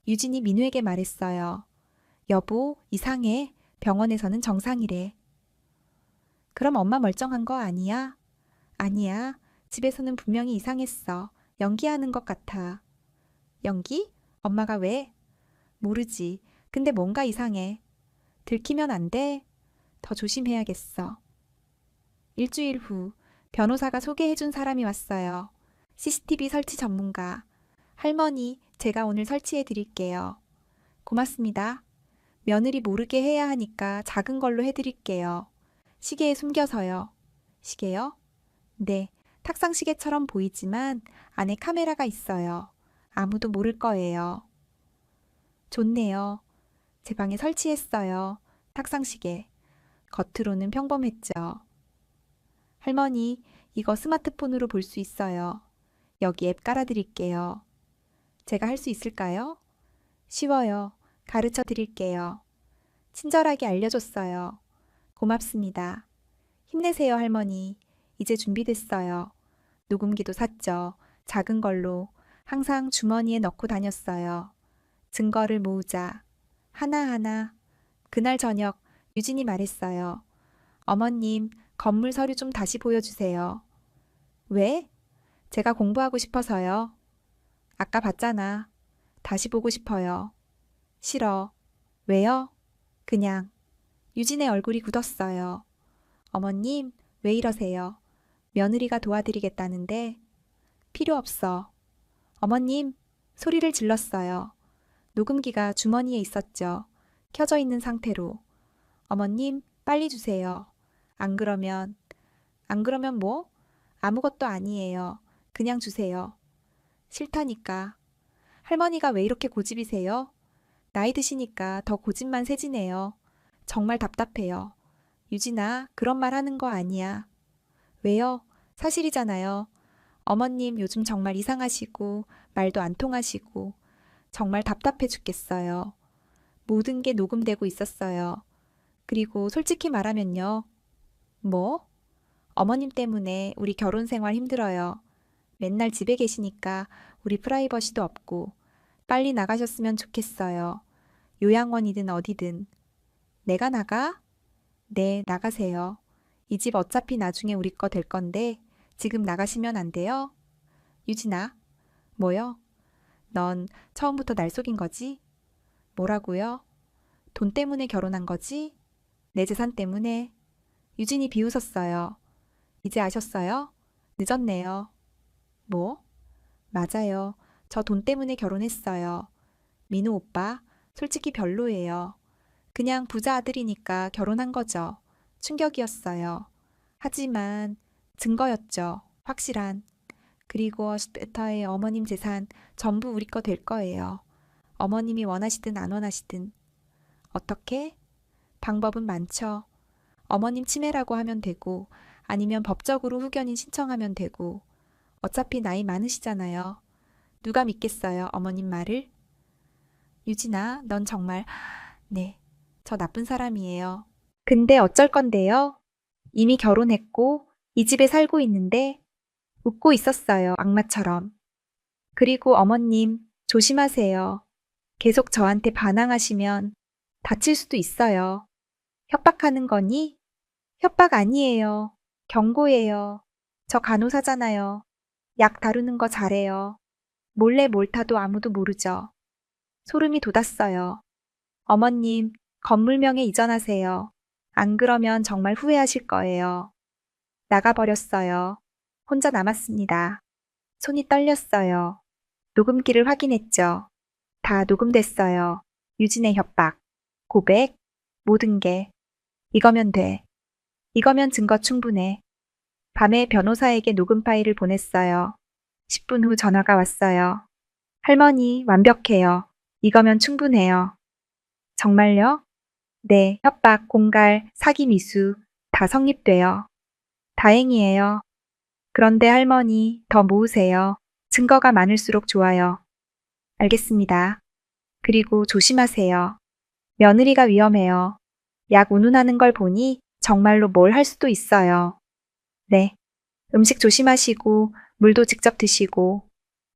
유진이 민우에게 말했어요. 여보, 이상해. 병원에서는 정상이래. 그럼 엄마 멀쩡한 거 아니야? 아니야. 집에서는 분명히 이상했어. 연기하는 것 같아. 연기? 엄마가 왜? 모르지. 근데 뭔가 이상해. 들키면 안 돼? 더 조심해야겠어. 일주일 후, 변호사가 소개해준 사람이 왔어요. CCTV 설치 전문가. 할머니, 제가 오늘 설치해 드릴게요. 고맙습니다. 며느리 모르게 해야 하니까 작은 걸로 해드릴게요. 시계에 숨겨서요. 시계요? 네, 탁상시계처럼 보이지만 안에 카메라가 있어요. 아무도 모를 거예요. 좋네요. 제 방에 설치했어요. 탁상시계. 겉으로는 평범했죠. 할머니, 이거 스마트폰으로 볼 수 있어요. 여기 앱 깔아드릴게요. 제가 할 수 있을까요? 쉬워요. 가르쳐 드릴게요. 친절하게 알려줬어요. 고맙습니다. 힘내세요, 할머니. 이제 준비됐어요. 녹음기도 샀죠. 작은 걸로 항상 주머니에 넣고 다녔어요. 증거를 모으자. 하나하나. 그날 저녁 유진이 말했어요. 어머님, 건물 서류 좀 다시 보여주세요. 왜? 제가 공부하고 싶어서요. 아까 봤잖아. 다시 보고 싶어요. 싫어. 왜요? 그냥. 유진의 얼굴이 굳었어요. 어머님, 왜 이러세요? 며느리가 도와드리겠다는데. 필요 없어. 어머님, 소리를 질렀어요. 녹음기가 주머니에 있었죠. 켜져 있는 상태로. 어머님, 빨리 주세요. 안 그러면 뭐? 아무것도 아니에요. 그냥 주세요. 싫다니까. 할머니가 왜 이렇게 고집이세요? 나이 드시니까 더 고집만 세지네요. 정말 답답해요. 유진아, 그런 말 하는 거 아니야. 왜요? 사실이잖아요. 어머님 요즘 정말 이상하시고 말도 안 통하시고 정말 답답해 죽겠어요. 모든 게 녹음되고 있었어요. 그리고 솔직히 말하면요. 뭐? 어머님 때문에 우리 결혼 생활 힘들어요. 맨날 집에 계시니까 우리 프라이버시도 없고 빨리 나가셨으면 좋겠어요. 요양원이든 어디든. 내가 나가? 네, 나가세요. 이 집 어차피 나중에 우리 거 될 건데 지금 나가시면 안 돼요? 유진아. 뭐요? 넌 처음부터 날 속인 거지? 뭐라고요? 돈 때문에 결혼한 거지? 내 재산 때문에? 유진이 비웃었어요. 이제 아셨어요? 늦었네요. 뭐? 맞아요. 저 돈 때문에 결혼했어요. 민우 오빠, 솔직히 별로예요. 그냥 부자 아들이니까 결혼한 거죠. 충격이었어요. 하지만 증거였죠. 확실한. 그리고 슈베타의 어머님 재산 전부 우리 거 될 거예요. 어머님이 원하시든 안 원하시든. 어떻게? 방법은 많죠. 어머님 치매라고 하면 되고 아니면 법적으로 후견인 신청하면 되고 어차피 나이 많으시잖아요. 누가 믿겠어요, 어머님 말을? 유진아, 넌 정말, 네, 저 나쁜 사람이에요. 근데 어쩔 건데요? 이미 결혼했고, 이 집에 살고 있는데, 웃고 있었어요, 악마처럼. 그리고 어머님, 조심하세요. 계속 저한테 반항하시면 다칠 수도 있어요. 협박하는 거니? 협박 아니에요. 경고예요. 저 간호사잖아요. 약 다루는 거 잘해요. 몰래 뭘 타도 아무도 모르죠. 소름이 돋았어요. 어머님, 건물명에 이전하세요. 안 그러면 정말 후회하실 거예요. 나가버렸어요. 혼자 남았습니다. 손이 떨렸어요. 녹음기를 확인했죠. 다 녹음됐어요. 유진의 협박, 고백, 모든 게. 이거면 돼. 이거면 증거 충분해. 밤에 변호사에게 녹음 파일을 보냈어요. 10분 후 전화가 왔어요. 할머니, 완벽해요. 이거면 충분해요. 정말요? 네, 협박, 공갈, 사기 미수 다 성립돼요. 다행이에요. 그런데 할머니, 더 모으세요. 증거가 많을수록 좋아요. 알겠습니다. 그리고 조심하세요. 며느리가 위험해요. 약 운운하는 걸 보니 정말로 뭘 할 수도 있어요. 네. 음식 조심하시고 물도 직접 드시고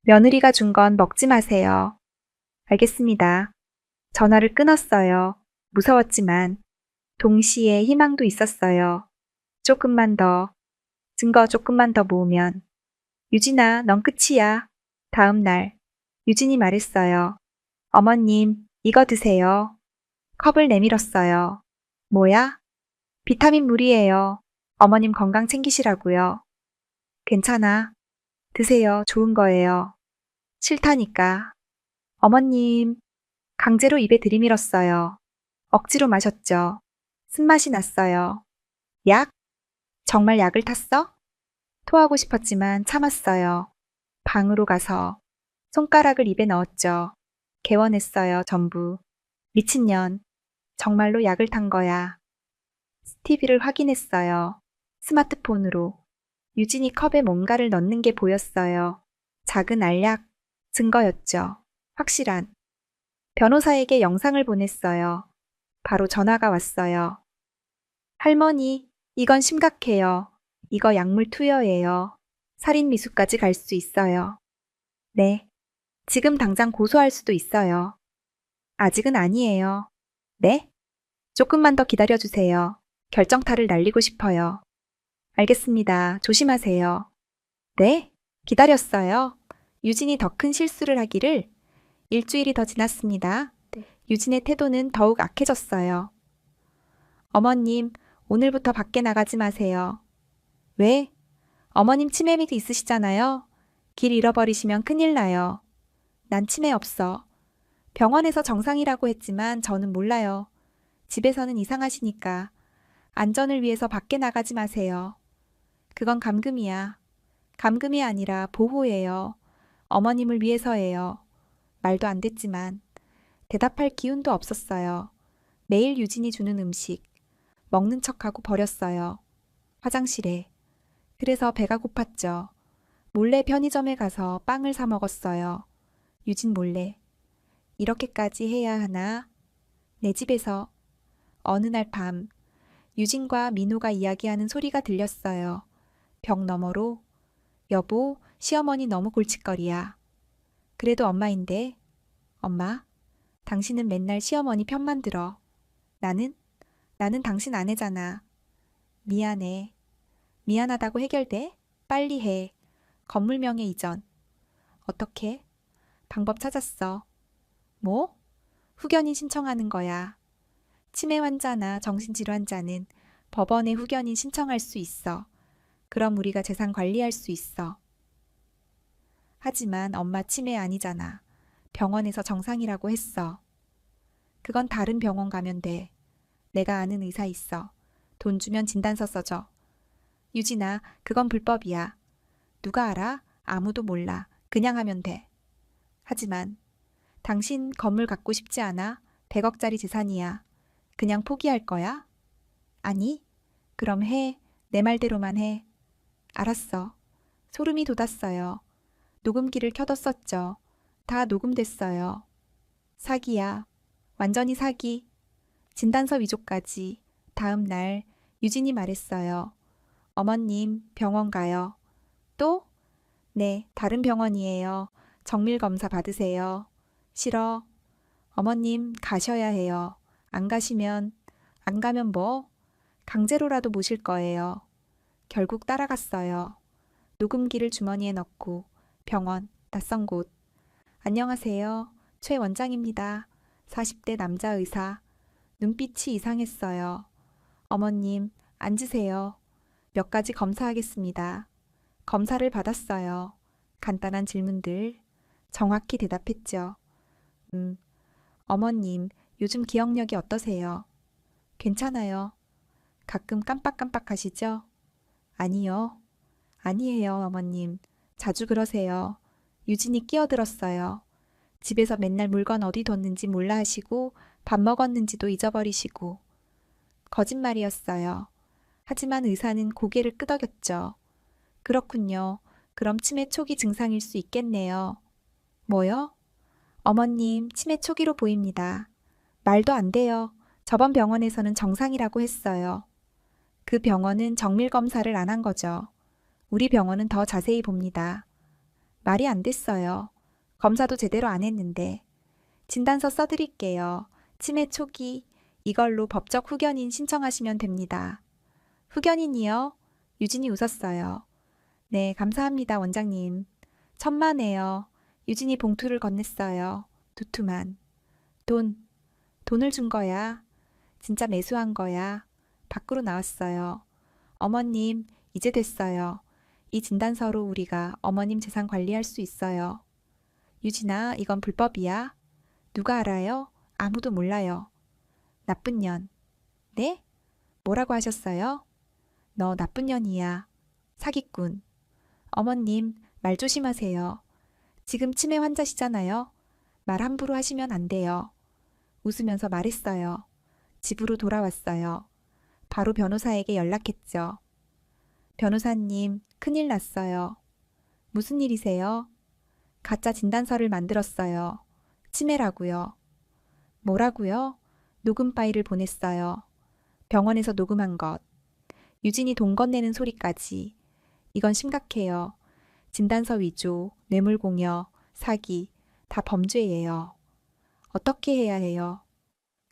며느리가 준 건 먹지 마세요. 알겠습니다. 전화를 끊었어요. 무서웠지만 동시에 희망도 있었어요. 조금만 더, 증거 조금만 더 모으면. 유진아, 넌 끝이야. 다음 날, 유진이 말했어요. 어머님, 이거 드세요. 컵을 내밀었어요. 뭐야? 비타민 물이에요. 어머님 건강 챙기시라고요. 괜찮아. 드세요. 좋은 거예요. 싫다니까. 어머님, 강제로 입에 들이밀었어요. 억지로 마셨죠. 쓴맛이 났어요. 약? 정말 약을 탔어? 토하고 싶었지만 참았어요. 방으로 가서 손가락을 입에 넣었죠. 개원했어요, 전부. 미친년. 정말로 약을 탄 거야. 스티비를 확인했어요. 스마트폰으로. 유진이 컵에 뭔가를 넣는 게 보였어요. 작은 알약, 증거였죠. 확실한. 변호사에게 영상을 보냈어요. 바로 전화가 왔어요. 할머니, 이건 심각해요. 이거 약물 투여예요. 살인 미수까지 갈 수 있어요. 네. 지금 당장 고소할 수도 있어요. 아직은 아니에요. 네? 조금만 더 기다려주세요. 결정타를 날리고 싶어요. 알겠습니다. 조심하세요. 네? 기다렸어요. 유진이 더 큰 실수를 하기를. 일주일이 더 지났습니다. 유진의 태도는 더욱 악해졌어요. 어머님, 오늘부터 밖에 나가지 마세요. 왜? 어머님 치매도 있으시잖아요. 길 잃어버리시면 큰일 나요. 난 치매 없어. 병원에서 정상이라고 했지만 저는 몰라요. 집에서는 이상하시니까. 안전을 위해서 밖에 나가지 마세요. 그건 감금이야. 감금이 아니라 보호예요. 어머님을 위해서예요. 말도 안 됐지만 대답할 기운도 없었어요. 매일 유진이 주는 음식 먹는 척하고 버렸어요. 화장실에. 그래서 배가 고팠죠. 몰래 편의점에 가서 빵을 사 먹었어요. 유진 몰래. 이렇게까지 해야 하나? 내 집에서. 어느 날 밤 유진과 민호가 이야기하는 소리가 들렸어요. 벽 너머로. 여보, 시어머니 너무 골칫거리야. 그래도 엄마인데. 엄마, 당신은 맨날 시어머니 편만 들어. 나는 당신 아내잖아. 미안해. 미안하다고 해결돼? 빨리 해. 건물명예 이전. 어떻게? 방법 찾았어. 뭐? 후견인 신청하는 거야. 치매 환자나 정신질환자는 법원에 후견인 신청할 수 있어. 그럼 우리가 재산 관리할 수 있어. 하지만 엄마 치매 아니잖아. 병원에서 정상이라고 했어. 그건 다른 병원 가면 돼. 내가 아는 의사 있어. 돈 주면 진단서 써줘. 유진아, 그건 불법이야. 누가 알아? 아무도 몰라. 그냥 하면 돼. 하지만 당신 건물 갖고 싶지 않아? 100억짜리 재산이야. 그냥 포기할 거야? 아니, 그럼 해. 내 말대로만 해. 알았어. 소름이 돋았어요. 녹음기를 켜뒀었죠. 다 녹음됐어요. 사기야. 완전히 사기. 진단서 위조까지. 다음 날 유진이 말했어요. 어머님, 병원 가요. 또? 네, 다른 병원이에요. 정밀검사 받으세요. 싫어. 어머님, 가셔야 해요. 안 가면 뭐? 강제로라도 모실 거예요. 결국 따라갔어요. 녹음기를 주머니에 넣고 병원, 낯선 곳. 안녕하세요. 최 원장입니다. 40대 남자 의사. 눈빛이 이상했어요. 어머님, 앉으세요. 몇 가지 검사하겠습니다. 검사를 받았어요. 간단한 질문들. 정확히 대답했죠. 어머님, 요즘 기억력이 어떠세요? 괜찮아요. 가끔 깜빡깜빡하시죠? 아니요. 아니에요, 어머님. 자주 그러세요. 유진이 끼어들었어요. 집에서 맨날 물건 어디 뒀는지 몰라 하시고 밥 먹었는지도 잊어버리시고. 거짓말이었어요. 하지만 의사는 고개를 끄덕였죠. 그렇군요. 그럼 치매 초기 증상일 수 있겠네요. 뭐요? 어머님, 치매 초기로 보입니다. 말도 안 돼요. 저번 병원에서는 정상이라고 했어요. 그 병원은 정밀 검사를 안 한 거죠. 우리 병원은 더 자세히 봅니다. 말이 안 됐어요. 검사도 제대로 안 했는데. 진단서 써드릴게요. 치매 초기. 이걸로 법적 후견인 신청하시면 됩니다. 후견인이요? 유진이 웃었어요. 네, 감사합니다, 원장님. 천만에요. 유진이 봉투를 건넸어요. 두툼한. 돈을 준 거야. 진짜 매수한 거야. 밖으로 나왔어요. 어머님, 이제 됐어요. 이 진단서로 우리가 어머님 재산 관리할 수 있어요. 유진아, 이건 불법이야. 누가 알아요? 아무도 몰라요. 나쁜 년. 네? 뭐라고 하셨어요? 너 나쁜 년이야. 사기꾼. 어머님, 말 조심하세요. 지금 치매 환자시잖아요. 말 함부로 하시면 안 돼요. 웃으면서 말했어요. 집으로 돌아왔어요. 바로 변호사에게 연락했죠. 변호사님, 큰일 났어요. 무슨 일이세요? 가짜 진단서를 만들었어요. 치매라고요. 뭐라고요? 녹음 파일을 보냈어요. 병원에서 녹음한 것. 유진이 돈 건네는 소리까지. 이건 심각해요. 진단서 위조, 뇌물공여, 사기, 다 범죄예요. 어떻게 해야 해요?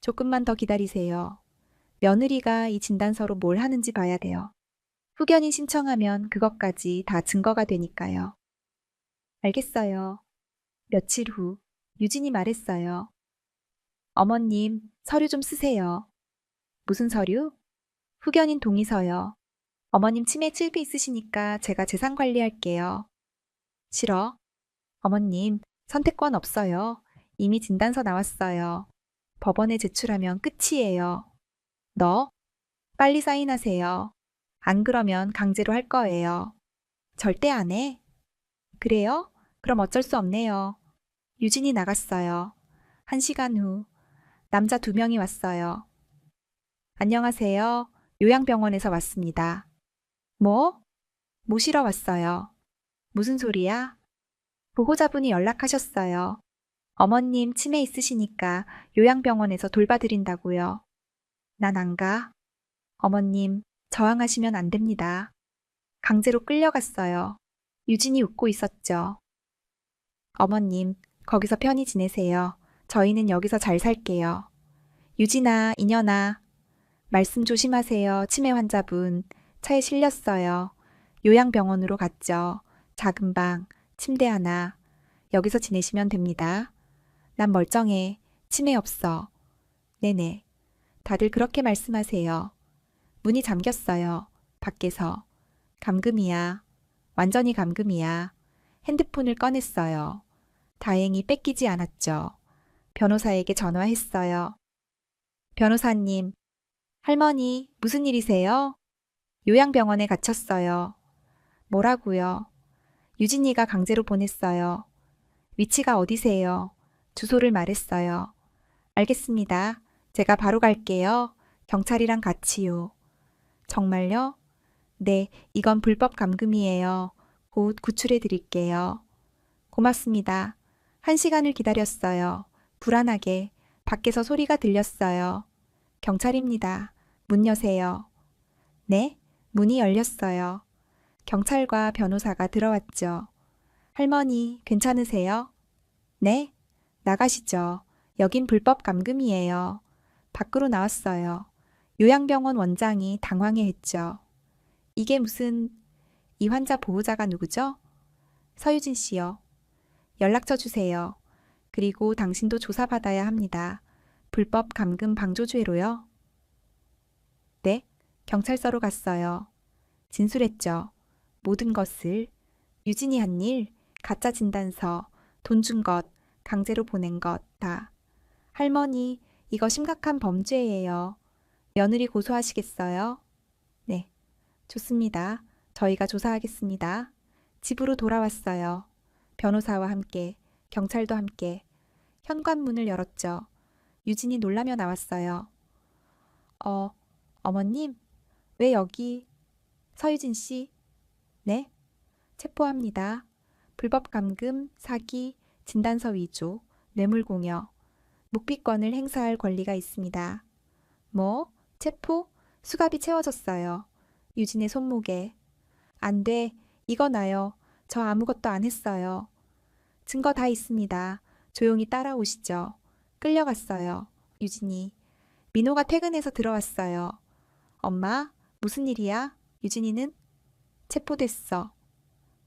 조금만 더 기다리세요. 며느리가 이 진단서로 뭘 하는지 봐야 돼요. 후견인 신청하면 그것까지 다 증거가 되니까요. 알겠어요. 며칠 후 유진이 말했어요. 어머님, 서류 좀 쓰세요. 무슨 서류? 후견인 동의서요. 어머님 치매 7비 있으시니까 제가 재산 관리할게요. 싫어. 어머님, 선택권 없어요. 이미 진단서 나왔어요. 법원에 제출하면 끝이에요. 너? 빨리 사인하세요. 안 그러면 강제로 할 거예요. 절대 안 해. 그래요? 그럼 어쩔 수 없네요. 유진이 나갔어요. 1시간 후 남자 2명이 왔어요. 안녕하세요. 요양병원에서 왔습니다. 뭐? 모시러 왔어요. 무슨 소리야? 보호자분이 연락하셨어요. 어머님 치매 있으시니까 요양병원에서 돌봐드린다고요. 난 안 가. 어머님, 저항하시면 안 됩니다. 강제로 끌려갔어요. 유진이 웃고 있었죠. 어머님, 거기서 편히 지내세요. 저희는 여기서 잘 살게요. 유진아, 이년아. 말씀 조심하세요. 치매 환자분. 차에 실렸어요. 요양병원으로 갔죠. 작은 방, 침대 하나. 여기서 지내시면 됩니다. 난 멀쩡해. 치매 없어. 네네. 다들 그렇게 말씀하세요. 문이 잠겼어요. 밖에서. 감금이야. 완전히 감금이야. 핸드폰을 꺼냈어요. 다행히 뺏기지 않았죠. 변호사에게 전화했어요. 변호사님, 할머니, 무슨 일이세요? 요양병원에 갇혔어요. 뭐라고요? 유진이가 강제로 보냈어요. 위치가 어디세요? 주소를 말했어요. 알겠습니다. 제가 바로 갈게요. 경찰이랑 같이요. 정말요? 네, 이건 불법 감금이에요. 곧 구출해 드릴게요. 고맙습니다. 1시간을 기다렸어요. 불안하게 밖에서 소리가 들렸어요. 경찰입니다. 문 여세요. 네, 문이 열렸어요. 경찰과 변호사가 들어왔죠. 할머니, 괜찮으세요? 네, 나가시죠. 여긴 불법 감금이에요. 밖으로 나왔어요. 요양병원 원장이 당황해했죠. 이게 무슨, 이 환자 보호자가 누구죠? 서유진 씨요. 연락처 주세요. 그리고 당신도 조사받아야 합니다. 불법 감금 방조죄로요? 네, 경찰서로 갔어요. 진술했죠. 모든 것을. 유진이 한 일, 가짜 진단서, 돈 준 것, 강제로 보낸 것 다. 할머니, 이거 심각한 범죄예요. 며느리 고소하시겠어요? 네, 좋습니다. 저희가 조사하겠습니다. 집으로 돌아왔어요. 변호사와 함께, 경찰도 함께. 현관문을 열었죠. 유진이 놀라며 나왔어요. 어머님, 왜 여기? 서유진 씨? 네, 체포합니다. 불법 감금, 사기, 진단서 위조, 뇌물공여, 묵비권을 행사할 권리가 있습니다. 뭐? 체포? 수갑이 채워졌어요. 유진의 손목에. 안 돼. 이거 나요. 저 아무것도 안 했어요. 증거 다 있습니다. 조용히 따라오시죠. 끌려갔어요. 유진이. 민호가 퇴근해서 들어왔어요. 엄마, 무슨 일이야? 유진이는? 체포됐어.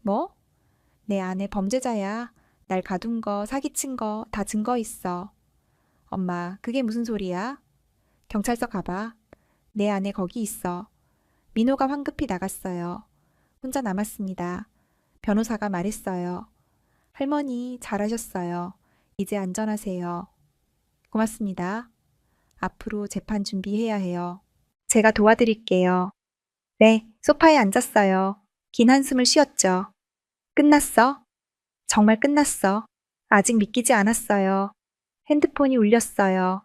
뭐? 내 아내 범죄자야. 날 가둔 거, 사기친 거 다 증거 있어. 엄마, 그게 무슨 소리야? 경찰서 가봐. 내 아내 거기 있어. 민호가 황급히 나갔어요. 혼자 남았습니다. 변호사가 말했어요. 할머니, 잘하셨어요. 이제 안전하세요. 고맙습니다. 앞으로 재판 준비해야 해요. 제가 도와드릴게요. 네, 소파에 앉았어요. 긴 한숨을 쉬었죠. 끝났어? 정말 끝났어. 아직 믿기지 않았어요. 핸드폰이 울렸어요.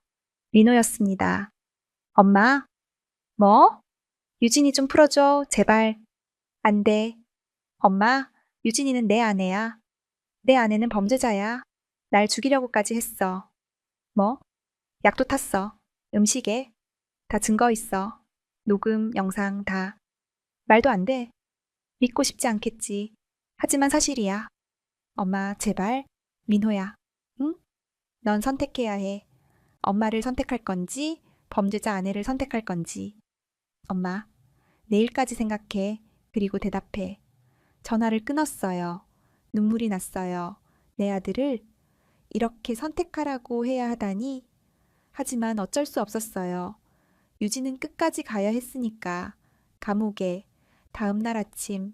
민호였습니다. 엄마? 뭐? 유진이 좀 풀어줘, 제발. 안 돼. 엄마, 유진이는 내 아내야. 내 아내는 범죄자야. 날 죽이려고까지 했어. 뭐? 약도 탔어. 음식에. 다 증거 있어. 녹음, 영상 다. 말도 안 돼. 믿고 싶지 않겠지. 하지만 사실이야. 엄마, 제발. 민호야. 응? 넌 선택해야 해. 엄마를 선택할 건지, 범죄자 아내를 선택할 건지. 엄마, 내일까지 생각해. 그리고 대답해. 전화를 끊었어요. 눈물이 났어요. 내 아들을 이렇게 선택하라고 해야 하다니. 하지만 어쩔 수 없었어요. 유진은 끝까지 가야 했으니까. 감옥에. 다음 날 아침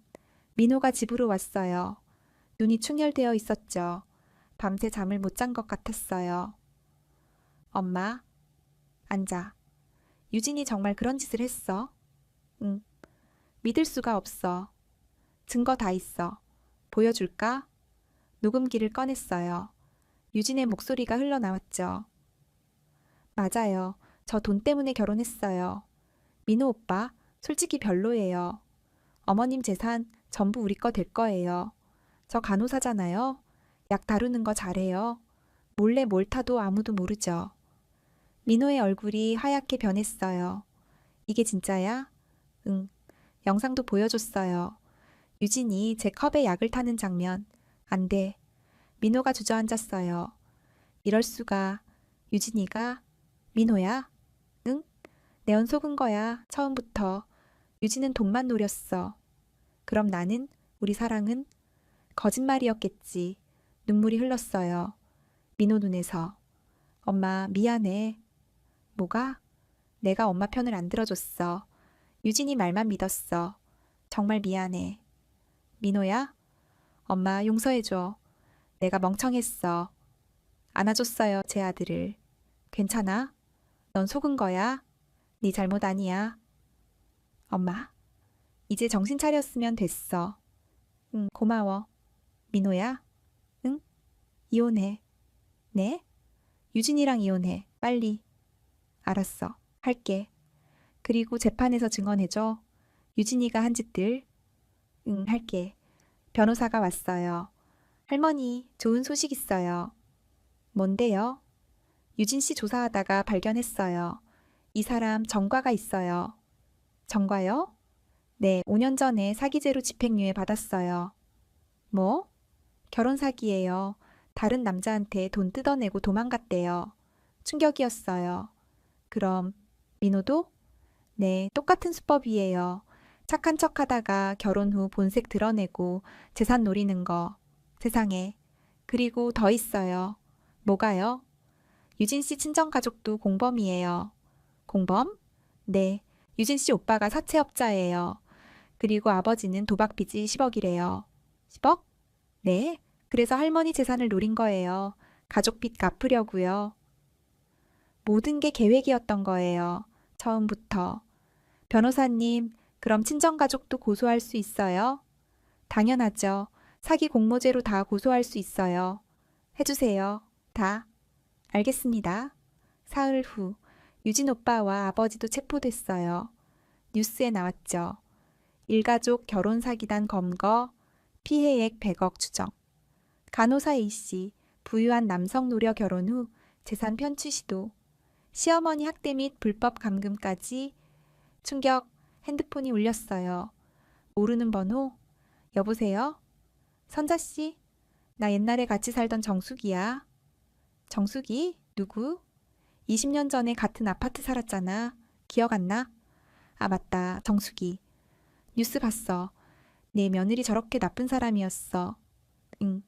민호가 집으로 왔어요. 눈이 충혈되어 있었죠. 밤새 잠을 못 잔 것 같았어요. 엄마, 앉아. 유진이 정말 그런 짓을 했어? 응. 믿을 수가 없어. 증거 다 있어. 보여줄까? 녹음기를 꺼냈어요. 유진의 목소리가 흘러나왔죠. 맞아요. 저 돈 때문에 결혼했어요. 민호 오빠, 솔직히 별로예요. 어머님 재산 전부 우리 거 될 거예요. 저 간호사잖아요. 약 다루는 거 잘해요. 몰래 뭘 타도 아무도 모르죠. 민호의 얼굴이 하얗게 변했어요. 이게 진짜야? 응. 영상도 보여줬어요. 유진이 제 컵에 약을 타는 장면. 안 돼. 민호가 주저앉았어요. 이럴 수가. 유진이가? 민호야? 응? 내언 속은 거야. 처음부터. 유진은 돈만 노렸어. 그럼 나는? 우리 사랑은? 거짓말이었겠지. 눈물이 흘렀어요. 민호 눈에서. 엄마, 미안해. 뭐가? 내가 엄마 편을 안 들어줬어. 유진이 말만 믿었어. 정말 미안해. 민호야? 엄마, 용서해줘. 내가 멍청했어. 안아줬어요, 제 아들을. 괜찮아? 넌 속은 거야? 네 잘못 아니야. 엄마, 이제 정신 차렸으면 됐어. 응, 고마워. 민호야? 응? 이혼해. 네? 유진이랑 이혼해. 빨리. 알았어. 할게. 그리고 재판에서 증언해줘. 유진이가 한 짓들. 응, 할게. 변호사가 왔어요. 할머니, 좋은 소식 있어요. 뭔데요? 유진 씨 조사하다가 발견했어요. 이 사람 전과가 있어요. 전과요? 네, 5년 전에 사기죄로 집행유예 받았어요. 뭐? 결혼 사기예요. 다른 남자한테 돈 뜯어내고 도망갔대요. 충격이었어요. 그럼 민호도? 네, 똑같은 수법이에요. 착한 척 하다가 결혼 후 본색 드러내고 재산 노리는 거. 세상에. 그리고 더 있어요. 뭐가요? 유진 씨 친정 가족도 공범이에요. 공범? 네, 유진 씨 오빠가 사채업자예요. 그리고 아버지는 도박 빚이 10억이래요. 10억? 네, 그래서 할머니 재산을 노린 거예요. 가족 빚 갚으려고요. 모든 게 계획이었던 거예요. 처음부터. 변호사님, 그럼 친정가족도 고소할 수 있어요? 당연하죠. 사기 공모죄로 다 고소할 수 있어요. 해주세요. 다. 알겠습니다. 사흘 후, 유진 오빠와 아버지도 체포됐어요. 뉴스에 나왔죠. 일가족 결혼 사기단 검거, 피해액 100억 추정. 간호사 A씨, 부유한 남성 노려 결혼 후 재산 편취 시도. 시어머니 학대 및 불법 감금까지. 충격, 핸드폰이 울렸어요. 모르는 번호. 여보세요? 선자씨? 나 옛날에 같이 살던 정숙이야. 정숙이? 누구? 20년 전에 같은 아파트 살았잖아. 기억 안 나? 아, 맞다. 정숙이. 뉴스 봤어. 내 며느리 저렇게 나쁜 사람이었어. 응.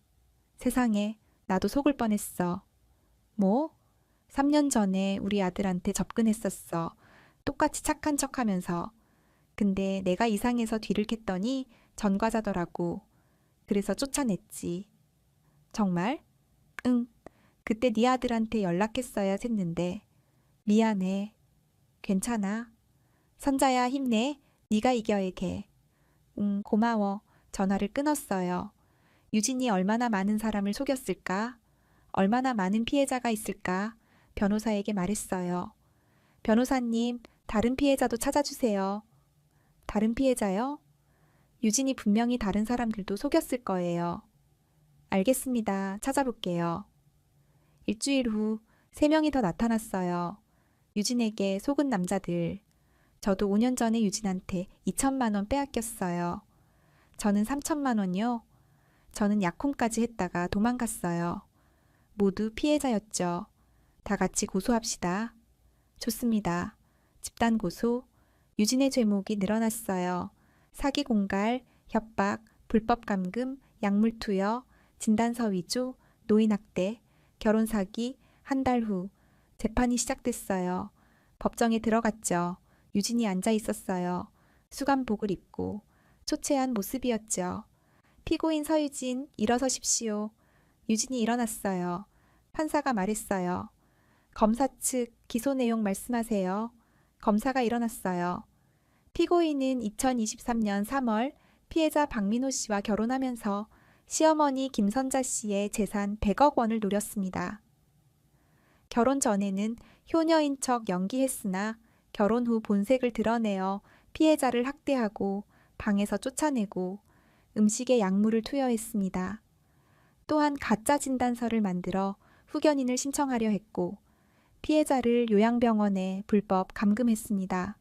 세상에, 나도 속을 뻔했어. 뭐? 3년 전에 우리 아들한테 접근했었어. 똑같이 착한 척 하면서. 근데 내가 이상해서 뒤를 캤더니 전과자더라고. 그래서 쫓아냈지. 정말? 응. 그때 네 아들한테 연락했어야 했는데. 미안해. 괜찮아. 선자야, 힘내. 네가 이겨 걔. 응, 고마워. 전화를 끊었어요. 유진이 얼마나 많은 사람을 속였을까? 얼마나 많은 피해자가 있을까? 변호사에게 말했어요. 변호사님, 다른 피해자도 찾아주세요. 다른 피해자요? 유진이 분명히 다른 사람들도 속였을 거예요. 알겠습니다. 찾아볼게요. 일주일 후 3명이 더 나타났어요. 유진에게 속은 남자들. 저도 5년 전에 유진한테 2천만 원 빼앗겼어요. 저는 3천만 원이요. 저는 약혼까지 했다가 도망갔어요. 모두 피해자였죠. 다 같이 고소합시다. 좋습니다. 집단 고소. 유진의 죄목이 늘어났어요. 사기 공갈, 협박, 불법 감금, 약물 투여, 진단서 위조, 노인 학대, 결혼 사기. 한 달 후 재판이 시작됐어요. 법정에 들어갔죠. 유진이 앉아 있었어요. 수감복을 입고 초췌한 모습이었죠. 피고인 서유진, 일어서십시오. 유진이 일어났어요. 판사가 말했어요. 검사 측 기소 내용 말씀하세요. 검사가 일어났어요. 피고인은 2023년 3월 피해자 박민호 씨와 결혼하면서 시어머니 김선자 씨의 재산 100억 원을 노렸습니다. 결혼 전에는 효녀인 척 연기했으나 결혼 후 본색을 드러내어 피해자를 학대하고 방에서 쫓아내고 음식에 약물을 투여했습니다. 또한 가짜 진단서를 만들어 후견인을 신청하려 했고 피해자를 요양병원에 불법 감금했습니다.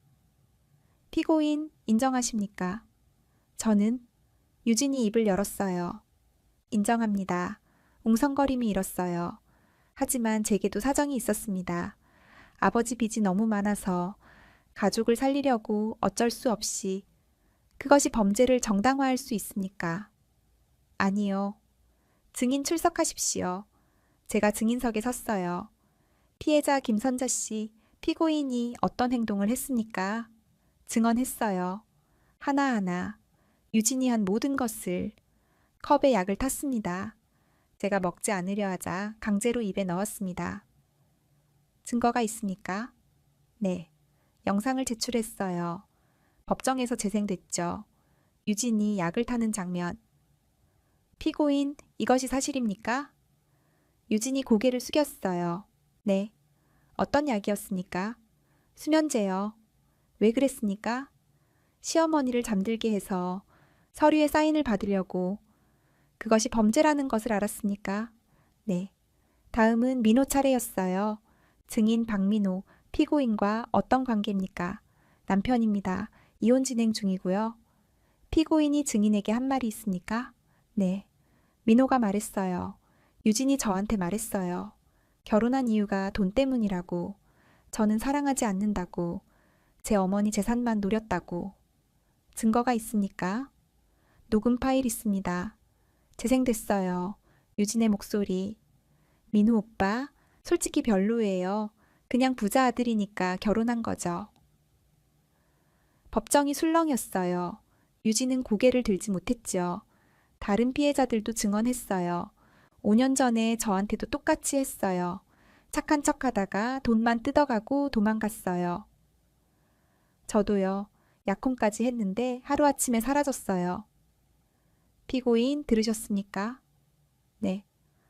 피고인 인정하십니까? 저는 유진이 입을 열었어요. 인정합니다. 웅성거림이 일었어요. 하지만 제게도 사정이 있었습니다. 아버지 빚이 너무 많아서 가족을 살리려고 어쩔 수 없이. 그것이 범죄를 정당화할 수 있습니까? 아니요. 증인 출석하십시오. 제가 증인석에 섰어요. 피해자 김선자 씨, 피고인이 어떤 행동을 했습니까? 증언했어요. 하나하나. 유진이 한 모든 것을. 컵에 약을 탔습니다. 제가 먹지 않으려 하자 강제로 입에 넣었습니다. 증거가 있습니까? 네. 영상을 제출했어요. 법정에서 재생됐죠. 유진이 약을 타는 장면. 피고인, 이것이 사실입니까? 유진이 고개를 숙였어요. 네. 어떤 약이었습니까? 수면제요. 왜 그랬습니까? 시어머니를 잠들게 해서 서류에 사인을 받으려고. 그것이 범죄라는 것을 알았으니까. 네. 다음은 민호 차례였어요. 증인 박민호, 피고인과 어떤 관계입니까? 남편입니다. 이혼 진행 중이고요. 피고인이 증인에게 한 말이 있습니까? 네. 민호가 말했어요. 유진이 저한테 말했어요. 결혼한 이유가 돈 때문이라고. 저는 사랑하지 않는다고. 제 어머니 재산만 노렸다고. 증거가 있습니까? 녹음 파일 있습니다. 재생됐어요. 유진의 목소리. 민호 오빠, 솔직히 별로예요. 그냥 부자 아들이니까 결혼한 거죠. 법정이 술렁이었어요. 유진은 고개를 들지 못했죠. 다른 피해자들도 증언했어요. 5년 전에 저한테도 똑같이 했어요. 착한 척 하다가 돈만 뜯어가고 도망갔어요. 저도요. 약혼까지 했는데 하루아침에 사라졌어요. 피고인 들으셨습니까? 네.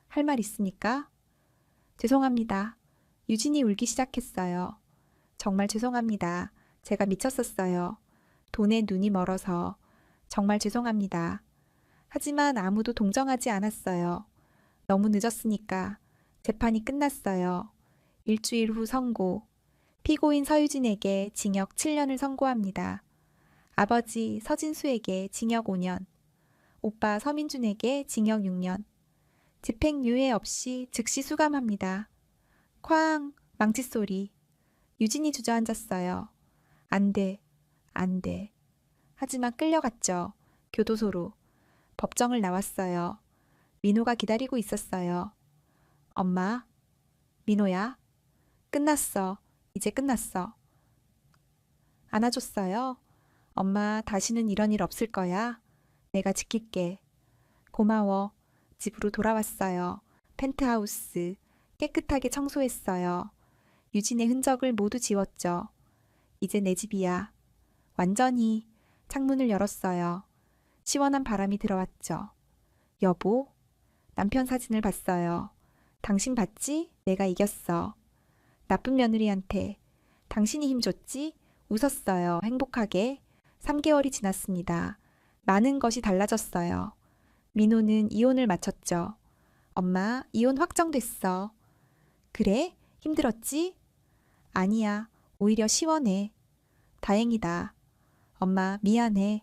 할 말 있습니까? 죄송합니다. 유진이 울기 시작했어요. 정말 죄송합니다. 제가 미쳤었어요. 돈에 눈이 멀어서. 정말 죄송합니다. 하지만 아무도 동정하지 않았어요. 너무 늦었으니까. 재판이 끝났어요. 일주일 후 선고. 피고인 서유진에게 징역 7년을 선고합니다. 아버지 서진수에게 징역 5년. 오빠 서민준에게 징역 6년. 집행유예 없이 즉시 수감합니다. 쾅! 망치 소리. 유진이 주저앉았어요. 안 돼. 안 돼. 하지만 끌려갔죠. 교도소로. 법정을 나왔어요. 민호가 기다리고 있었어요. 엄마. 민호야. 끝났어. 이제 끝났어. 안아줬어요. 엄마, 다시는 이런 일 없을 거야. 내가 지킬게. 고마워. 집으로 돌아왔어요. 펜트하우스. 깨끗하게 청소했어요. 유진의 흔적을 모두 지웠죠. 이제 내 집이야. 완전히. 창문을 열었어요. 시원한 바람이 들어왔죠. 여보? 남편 사진을 봤어요. 당신 봤지? 내가 이겼어. 나쁜 며느리한테. 당신이 힘줬지? 웃었어요. 행복하게. 3개월이 지났습니다. 많은 것이 달라졌어요. 민호는 이혼을 마쳤죠. 엄마, 이혼 확정됐어. 그래? 힘들었지? 아니야. 오히려 시원해. 다행이다. 엄마, 미안해.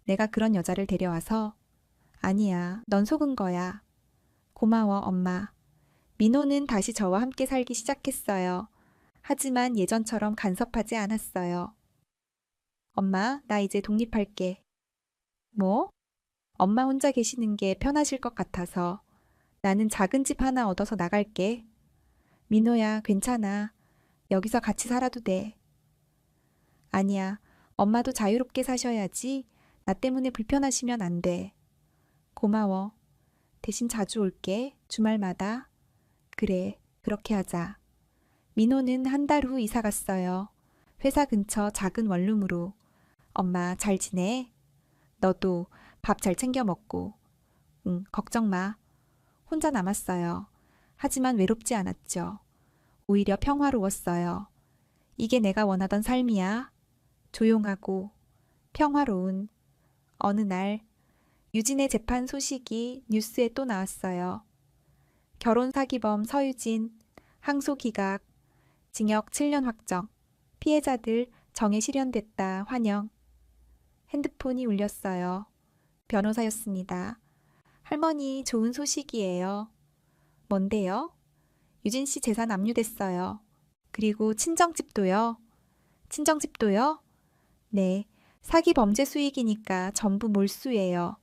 내가 그런 여자를 데려와서. 아니야. 넌 속은 거야. 고마워, 엄마. 민호는 다시 저와 함께 살기 시작했어요. 하지만 예전처럼 간섭하지 않았어요. 엄마, 나 이제 독립할게. 뭐? 엄마 혼자 계시는 게 편하실 것 같아서. 나는 작은 집 하나 얻어서 나갈게. 민호야, 괜찮아. 여기서 같이 살아도 돼. 아니야. 엄마도 자유롭게 사셔야지. 나 때문에 불편하시면 안 돼. 고마워. 대신 자주 올게. 주말마다. 그래, 그렇게 하자. 민호는 한 달 후 이사 갔어요. 회사 근처 작은 원룸으로. 엄마 잘 지내? 너도 밥 잘 챙겨 먹고. 응, 걱정 마. 혼자 남았어요. 하지만 외롭지 않았죠. 오히려 평화로웠어요. 이게 내가 원하던 삶이야. 조용하고 평화로운. 어느 날 유진의 재판 소식이 뉴스에 또 나왔어요. 결혼 사기범 서유진, 항소 기각, 징역 7년 확정, 피해자들 정에 실현됐다 환영. 핸드폰이 울렸어요. 변호사였습니다. 할머니 좋은 소식이에요. 뭔데요? 유진 씨 재산 압류됐어요. 그리고 친정집도요. 친정집도요? 네, 사기 범죄 수익이니까 전부 몰수예요.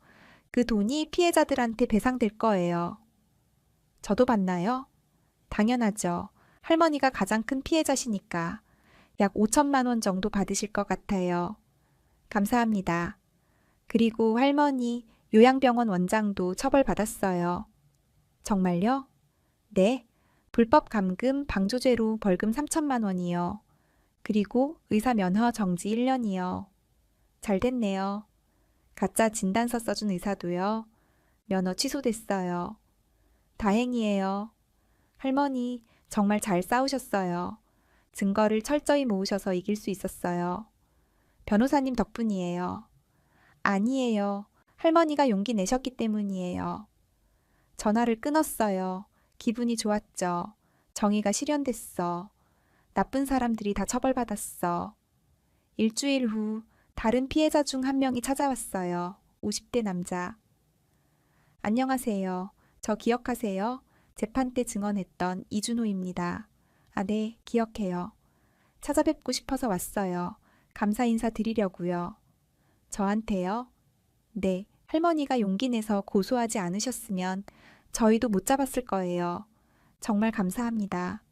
그 돈이 피해자들한테 배상될 거예요. 저도 받나요? 당연하죠. 할머니가 가장 큰 피해자시니까 약 5천만 원 정도 받으실 것 같아요. 감사합니다. 그리고 할머니 요양병원 원장도 처벌받았어요. 정말요? 네. 불법 감금 방조죄로 벌금 3천만 원이요. 그리고 의사 면허 정지 1년이요. 잘 됐네요. 가짜 진단서 써준 의사도요. 면허 취소됐어요. 다행이에요. 할머니 정말 잘 싸우셨어요. 증거를 철저히 모으셔서 이길 수 있었어요. 변호사님 덕분이에요. 아니에요. 할머니가 용기 내셨기 때문이에요. 전화를 끊었어요. 기분이 좋았죠. 정의가 실현됐어. 나쁜 사람들이 다 처벌받았어. 일주일 후 다른 피해자 중 한 명이 찾아왔어요. 50대 남자. 안녕하세요. 저 기억하세요? 재판 때 증언했던 이준호입니다. 아, 네, 기억해요. 찾아뵙고 싶어서 왔어요. 감사 인사 드리려고요. 저한테요? 네, 할머니가 용기 내서 고소하지 않으셨으면 저희도 못 잡았을 거예요. 정말 감사합니다.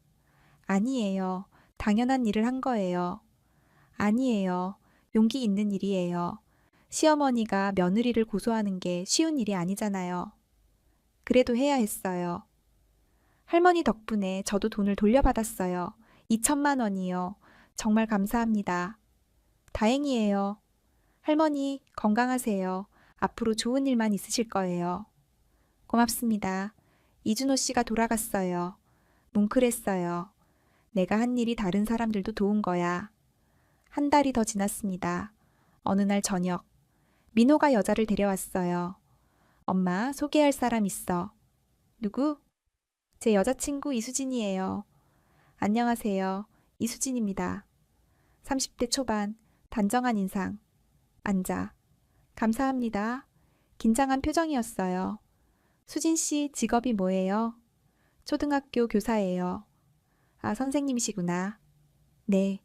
아니에요. 당연한 일을 한 거예요. 아니에요. 용기 있는 일이에요. 시어머니가 며느리를 고소하는 게 쉬운 일이 아니잖아요. 그래도 해야 했어요. 할머니 덕분에 저도 돈을 돌려받았어요. 2천만 원이요. 정말 감사합니다. 다행이에요. 할머니 건강하세요. 앞으로 좋은 일만 있으실 거예요. 고맙습니다. 이준호 씨가 돌아갔어요. 뭉클했어요. 내가 한 일이 다른 사람들도 도운 거야. 한 달이 더 지났습니다. 어느 날 저녁, 민호가 여자를 데려왔어요. 엄마, 소개할 사람 있어. 누구? 제 여자친구 이수진이에요. 안녕하세요. 이수진입니다. 30대 초반, 단정한 인상. 앉아. 감사합니다. 긴장한 표정이었어요. 수진 씨 직업이 뭐예요? 초등학교 교사예요. 아, 선생님이시구나. 네.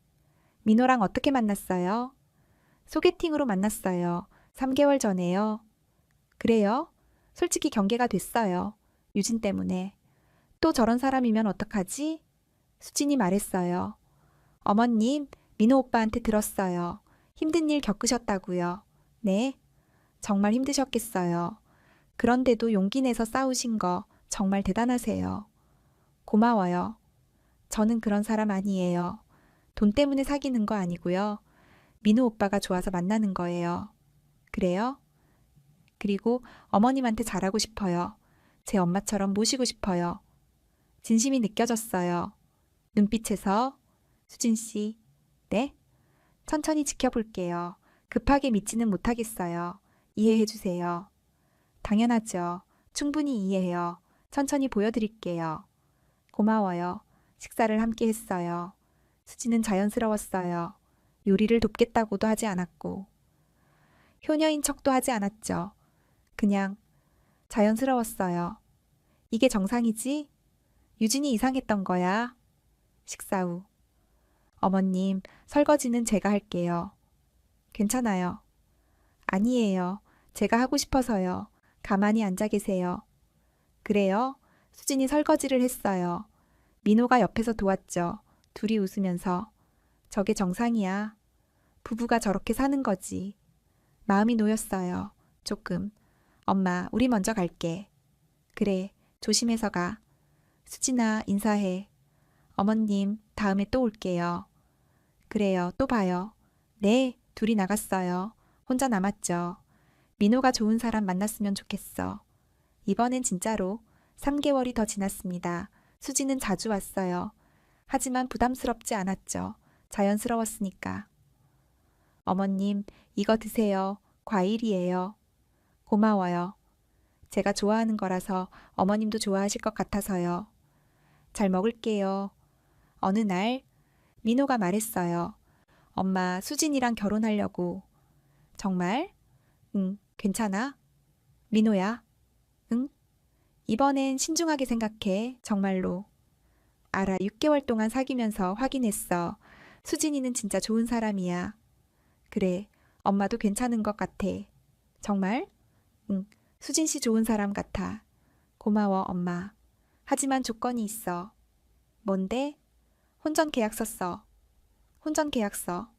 민호랑 어떻게 만났어요? 소개팅으로 만났어요. 3개월 전에요. 그래요? 솔직히 경계가 됐어요. 유진 때문에. 또 저런 사람이면 어떡하지? 수진이 말했어요. 어머님, 민호 오빠한테 들었어요. 힘든 일 겪으셨다고요. 네. 정말 힘드셨겠어요. 그런데도 용기 내서 싸우신 거 정말 대단하세요. 고마워요. 저는 그런 사람 아니에요. 돈 때문에 사귀는 거 아니고요. 민호 오빠가 좋아서 만나는 거예요. 그래요? 그리고 어머님한테 잘하고 싶어요. 제 엄마처럼 모시고 싶어요. 진심이 느껴졌어요. 눈빛에서 수진 씨, 네? 천천히 지켜볼게요. 급하게 믿지는 못하겠어요. 이해해 주세요. 당연하죠. 충분히 이해해요. 천천히 보여드릴게요. 고마워요. 식사를 함께 했어요. 수지는 자연스러웠어요. 요리를 돕겠다고도 하지 않았고, 효녀인 척도 하지 않았죠. 그냥 자연스러웠어요. 이게 정상이지? 유진이 이상했던 거야. 식사 후. 어머님, 설거지는 제가 할게요. 괜찮아요. 아니에요. 제가 하고 싶어서요. 가만히 앉아 계세요. 그래요? 수진이 설거지를 했어요. 민호가 옆에서 도왔죠. 둘이 웃으면서. 저게 정상이야. 부부가 저렇게 사는 거지. 마음이 놓였어요. 조금. 엄마, 우리 먼저 갈게. 그래, 조심해서 가. 수진아, 인사해. 어머님, 다음에 또 올게요. 그래요, 또 봐요. 네, 둘이 나갔어요. 혼자 남았죠. 민호가 좋은 사람 만났으면 좋겠어. 이번엔 진짜로 3개월이 더 지났습니다. 수지는 자주 왔어요. 하지만 부담스럽지 않았죠. 자연스러웠으니까. 어머님, 이거 드세요. 과일이에요. 고마워요. 제가 좋아하는 거라서 어머님도 좋아하실 것 같아서요. 잘 먹을게요. 어느 날 민호가 말했어요. 엄마, 수진이랑 결혼하려고. 정말? 응, 괜찮아? 민호야? 응? 이번엔 신중하게 생각해. 정말로. 알아, 6개월 동안 사귀면서 확인했어. 수진이는 진짜 좋은 사람이야. 그래, 엄마도 괜찮은 것 같아. 정말? 응, 수진 씨 좋은 사람 같아. 고마워, 엄마. 하지만 조건이 있어. 뭔데? 혼전 계약서 써. 혼전 계약서.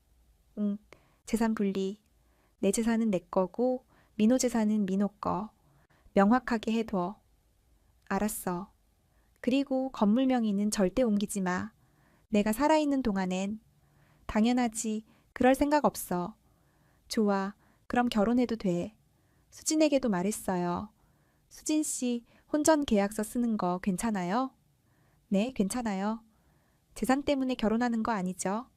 응, 재산 분리. 내 재산은 내 거고 민호 재산은 민호 거. 명확하게 해둬. 알았어. 그리고 건물 명의는 절대 옮기지 마. 내가 살아있는 동안엔. 당연하지. 그럴 생각 없어. 좋아. 그럼 결혼해도 돼. 수진에게도 말했어요. 수진 씨 혼전 계약서 쓰는 거 괜찮아요? 네, 괜찮아요. 재산 때문에 결혼하는 거 아니죠?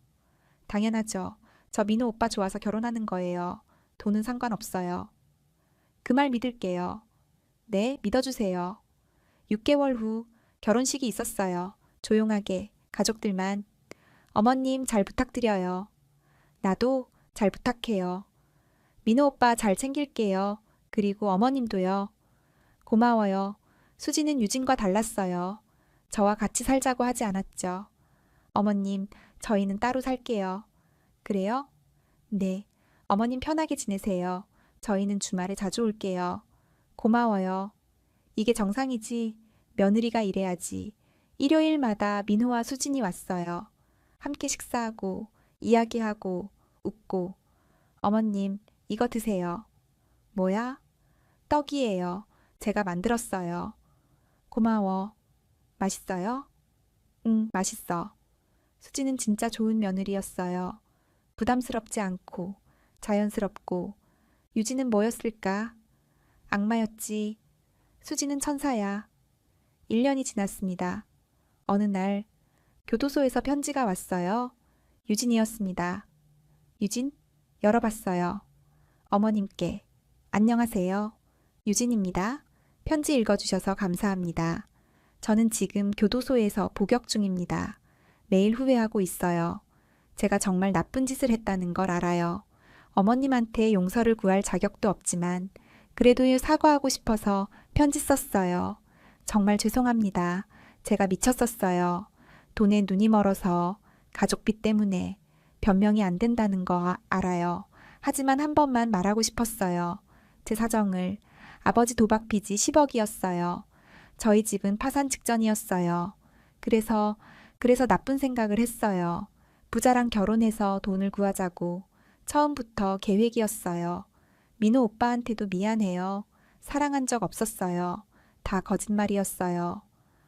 당연하죠. 저 민호 오빠 좋아서 결혼하는 거예요. 돈은 상관없어요. 그 말 믿을게요. 네, 믿어주세요. 6개월 후 결혼식이 있었어요. 조용하게, 가족들만. 어머님 잘 부탁드려요. 나도 잘 부탁해요. 민호 오빠 잘 챙길게요. 그리고 어머님도요. 고마워요. 수지는 유진과 달랐어요. 저와 같이 살자고 하지 않았죠. 어머님, 저희는 따로 살게요. 그래요? 네. 어머님 편하게 지내세요. 저희는 주말에 자주 올게요. 고마워요. 이게 정상이지. 며느리가 이래야지. 일요일마다 민호와 수진이 왔어요. 함께 식사하고, 이야기하고, 웃고. 어머님, 이거 드세요. 뭐야? 떡이에요. 제가 만들었어요. 고마워. 맛있어요? 응, 맛있어. 수지는 진짜 좋은 며느리였어요. 부담스럽지 않고, 자연스럽고. 유진은 뭐였을까? 악마였지. 수지는 천사야. 1년이 지났습니다. 어느 날 교도소에서 편지가 왔어요. 유진이었습니다. 유진, 열어봤어요. 어머님께. 안녕하세요. 유진입니다. 편지 읽어주셔서 감사합니다. 저는 지금 교도소에서 복역 중입니다. 매일 후회하고 있어요. 제가 정말 나쁜 짓을 했다는 걸 알아요. 어머님한테 용서를 구할 자격도 없지만 그래도 사과하고 싶어서 편지 썼어요. 정말 죄송합니다. 제가 미쳤었어요. 돈에 눈이 멀어서 가족비 때문에 변명이 안 된다는 거 알아요. 하지만 한 번만 말하고 싶었어요. 제 사정을. 아버지 도박 빚이 10억이었어요. 저희 집은 파산 직전이었어요. 그래서 나쁜 생각을 했어요. 부자랑 결혼해서 돈을 구하자고. 처음부터 계획이었어요. 민호 오빠한테도 미안해요. 사랑한 적 없었어요. 다 거짓말이었어요.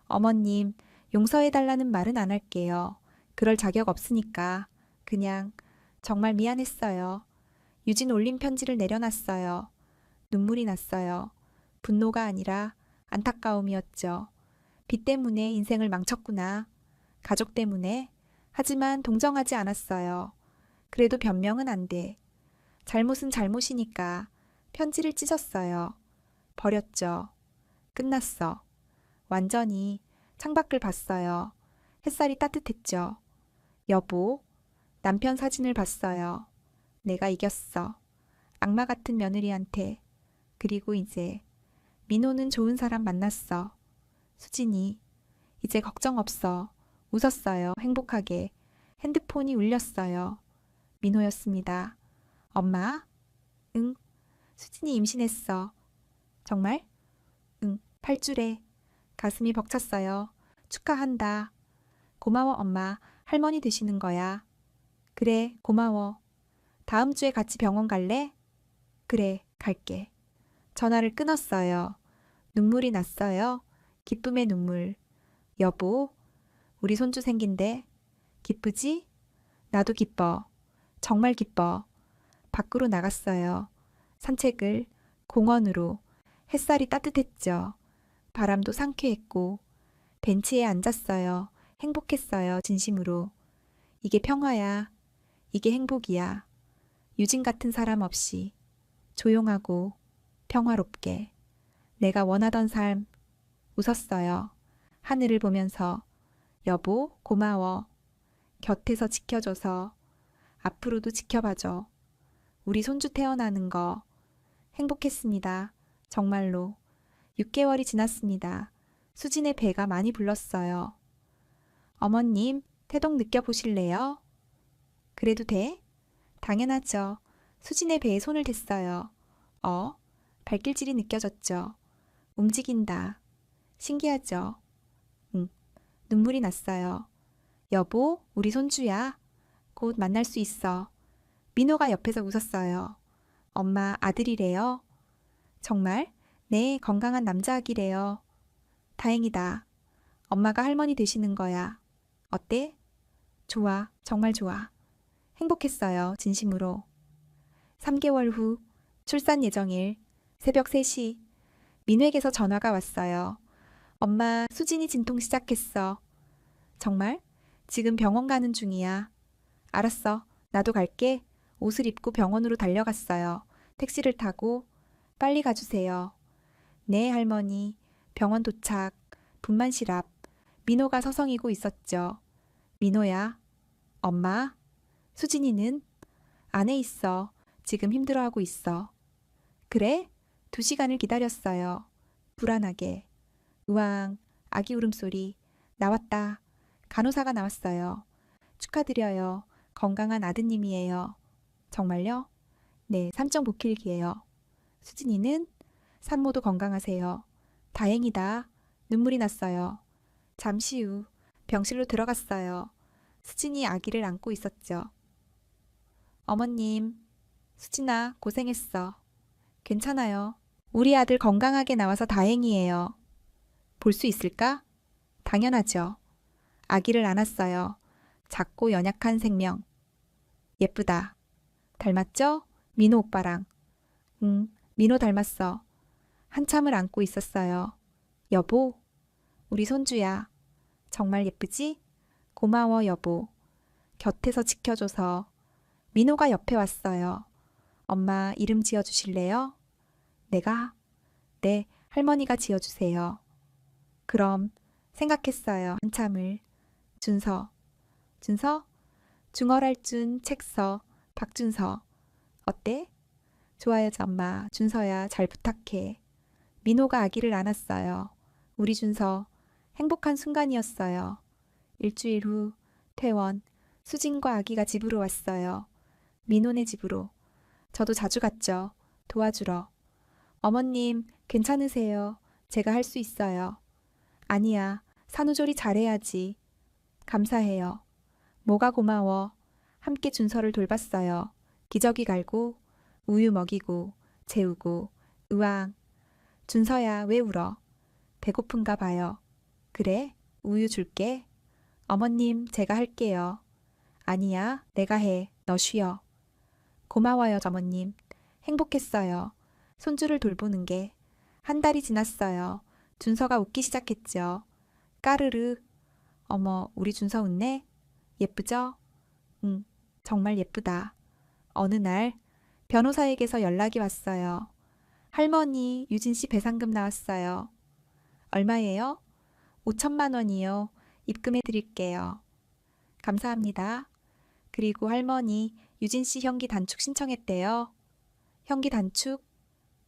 어머님, 용서해달라는 말은 안 할게요. 그럴 자격 없으니까. 그냥 정말 미안했어요. 유진 올린 편지를 내려놨어요. 눈물이 났어요. 분노가 아니라 안타까움이었죠. 빚 때문에 인생을 망쳤구나. 가족 때문에. 하지만 동정하지 않았어요. 그래도 변명은 안 돼. 잘못은 잘못이니까 편지를 찢었어요. 버렸죠. 끝났어. 완전히 창밖을 봤어요. 햇살이 따뜻했죠. 여보, 남편 사진을 봤어요. 내가 이겼어. 악마 같은 며느리한테. 그리고 이제 민호는 좋은 사람 만났어. 수진이. 이제 걱정 없어. 웃었어요. 행복하게. 핸드폰이 울렸어요. 민호였습니다. 엄마? 응. 수진이 임신했어. 정말? 응. 8주래. 가슴이 벅찼어요. 축하한다. 고마워 엄마. 할머니 되시는 거야. 그래, 고마워. 다음 주에 같이 병원 갈래? 그래, 갈게. 전화를 끊었어요. 눈물이 났어요. 기쁨의 눈물. 여보, 우리 손주 생긴대. 기쁘지? 나도 기뻐. 정말 기뻐. 밖으로 나갔어요. 산책을 공원으로. 햇살이 따뜻했죠. 바람도 상쾌했고 벤치에 앉았어요. 행복했어요. 진심으로. 이게 평화야. 이게 행복이야. 유진 같은 사람 없이 조용하고 평화롭게 내가 원하던 삶. 웃었어요. 하늘을 보면서 여보 고마워. 곁에서 지켜줘서 앞으로도 지켜봐줘. 우리 손주 태어나는 거 행복했습니다. 정말로. 6개월이 지났습니다. 수진의 배가 많이 불렀어요. 어머님, 태동 느껴보실래요? 그래도 돼? 당연하죠. 수진의 배에 손을 댔어요. 발길질이 느껴졌죠. 움직인다. 신기하죠? 눈물이 났어요. 여보, 우리 손주야. 곧 만날 수 있어. 민호가 옆에서 웃었어요. 엄마, 아들이래요? 정말? 네, 건강한 남자아기래요. 다행이다. 엄마가 할머니 되시는 거야. 어때? 좋아, 정말 좋아. 행복했어요, 진심으로. 3개월 후, 출산 예정일, 새벽 3시, 민호에게서 전화가 왔어요. 엄마, 수진이 진통 시작했어. 정말? 지금 병원 가는 중이야. 알았어, 나도 갈게. 옷을 입고 병원으로 달려갔어요. 택시를 타고 빨리 가주세요. 네, 할머니. 병원 도착. 분만 시랍. 민호가 서성이고 있었죠. 민호야. 엄마. 수진이는? 안에 있어. 지금 힘들어하고 있어. 그래? 2시간을 기다렸어요. 불안하게. 우왕. 아기 울음소리. 나왔다. 간호사가 나왔어요. 축하드려요. 건강한 아드님이에요. 정말요? 네, 3점 보킬기예요. 수진이는? 산모도 건강하세요. 다행이다. 눈물이 났어요. 잠시 후 병실로 들어갔어요. 수진이 아기를 안고 있었죠. 어머님, 수진아, 고생했어. 괜찮아요. 우리 아들 건강하게 나와서 다행이에요. 볼 수 있을까? 당연하죠. 아기를 안았어요. 작고 연약한 생명. 예쁘다. 닮았죠? 민호 오빠랑. 응, 민호 닮았어. 한참을 안고 있었어요. 여보, 우리 손주야. 정말 예쁘지? 고마워, 여보. 곁에서 지켜줘서. 민호가 옆에 왔어요. 엄마 이름 지어주실래요? 내가? 네, 할머니가 지어주세요. 그럼 생각했어요. 한참을. 준서. 준서? 중얼할 준 책서. 박준서. 어때? 좋아요, 엄마. 준서야, 잘 부탁해. 민호가 아기를 안았어요. 우리 준서. 행복한 순간이었어요. 일주일 후 퇴원. 수진과 아기가 집으로 왔어요. 민호네 집으로. 저도 자주 갔죠. 도와주러. 어머님, 괜찮으세요? 제가 할 수 있어요. 아니야, 산후조리 잘해야지. 감사해요. 뭐가 고마워. 함께 준서를 돌봤어요. 기저귀 갈고, 우유 먹이고, 재우고, 으앙. 준서야, 왜 울어? 배고픈가 봐요. 그래, 우유 줄게. 어머님, 제가 할게요. 아니야, 내가 해. 너 쉬어. 고마워요, 어머님. 행복했어요. 손주를 돌보는 게. 1달이 지났어요. 준서가 웃기 시작했죠. 까르르. 어머, 우리 준서 웃네? 예쁘죠? 응, 정말 예쁘다. 어느 날 변호사에게서 연락이 왔어요. 할머니, 유진 씨 배상금 나왔어요. 얼마예요? 5천만 원이요. 입금해 드릴게요. 감사합니다. 그리고 할머니, 유진 씨 형기 단축 신청했대요. 형기 단축?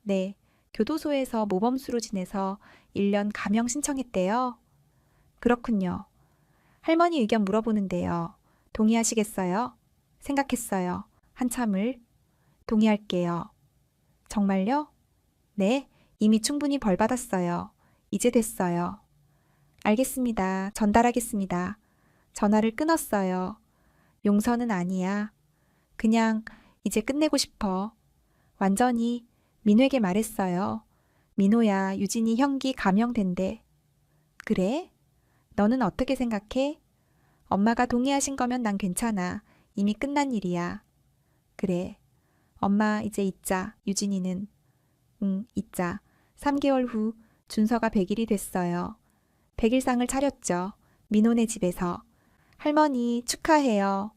네, 교도소에서 모범수로 지내서 1년 감형 신청했대요. 그렇군요. 할머니 의견 물어보는데요. 동의하시겠어요? 생각했어요. 한참을. 동의할게요. 정말요? 네, 이미 충분히 벌 받았어요. 이제 됐어요. 알겠습니다. 전달하겠습니다. 전화를 끊었어요. 용서는 아니야. 그냥 이제 끝내고 싶어. 완전히 민호에게 말했어요. 민호야, 유진이 형기 감형된대. 그래? 너는 어떻게 생각해? 엄마가 동의하신 거면 난 괜찮아. 이미 끝난 일이야. 그래. 엄마 이제 잊자. 유진이는. 응, 잊자. 3개월 후 준서가 100일이 됐어요. 100일상을 차렸죠. 민호네 집에서. 할머니 축하해요.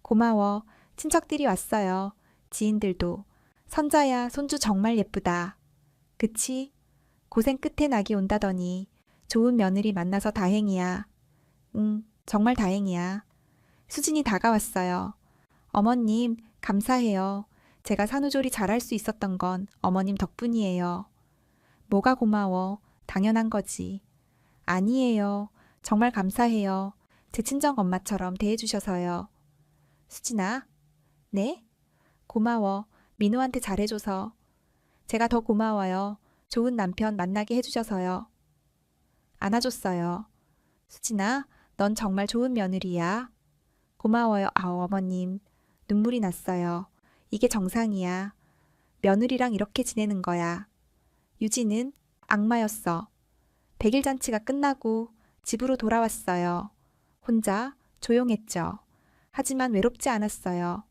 고마워. 친척들이 왔어요. 지인들도. 선자야, 손주 정말 예쁘다. 그치? 고생 끝에 낙이 온다더니 좋은 며느리 만나서 다행이야. 응, 정말 다행이야. 수진이 다가왔어요. 어머님, 감사해요. 제가 산후조리 잘할 수 있었던 건 어머님 덕분이에요. 뭐가 고마워. 당연한 거지. 아니에요. 정말 감사해요. 제 친정 엄마처럼 대해주셔서요. 수진아? 네? 고마워. 민호한테 잘해줘서. 제가 더 고마워요. 좋은 남편 만나게 해주셔서요. 안아줬어요. 수진아, 넌 정말 좋은 며느리야. 고마워요, 어머님. 눈물이 났어요. 이게 정상이야. 며느리랑 이렇게 지내는 거야. 유진은 악마였어. 100일 잔치가 끝나고 집으로 돌아왔어요. 혼자 조용했죠. 하지만 외롭지 않았어요.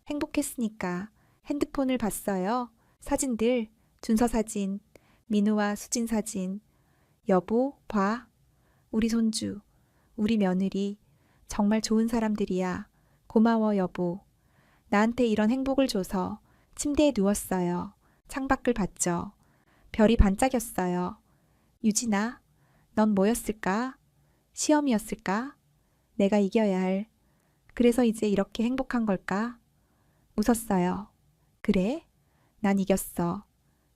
행복했으니까 핸드폰을 봤어요. 사진들, 준서 사진, 민호와 수진 사진. 여보, 봐. 우리 손주, 우리 며느리. 정말 좋은 사람들이야. 고마워, 여보. 나한테 이런 행복을 줘서 침대에 누웠어요. 창밖을 봤죠. 별이 반짝였어요. 유진아, 넌 뭐였을까? 시험이었을까? 내가 이겨야 할. 그래서 이제 이렇게 행복한 걸까? 웃었어요. 그래? 난 이겼어.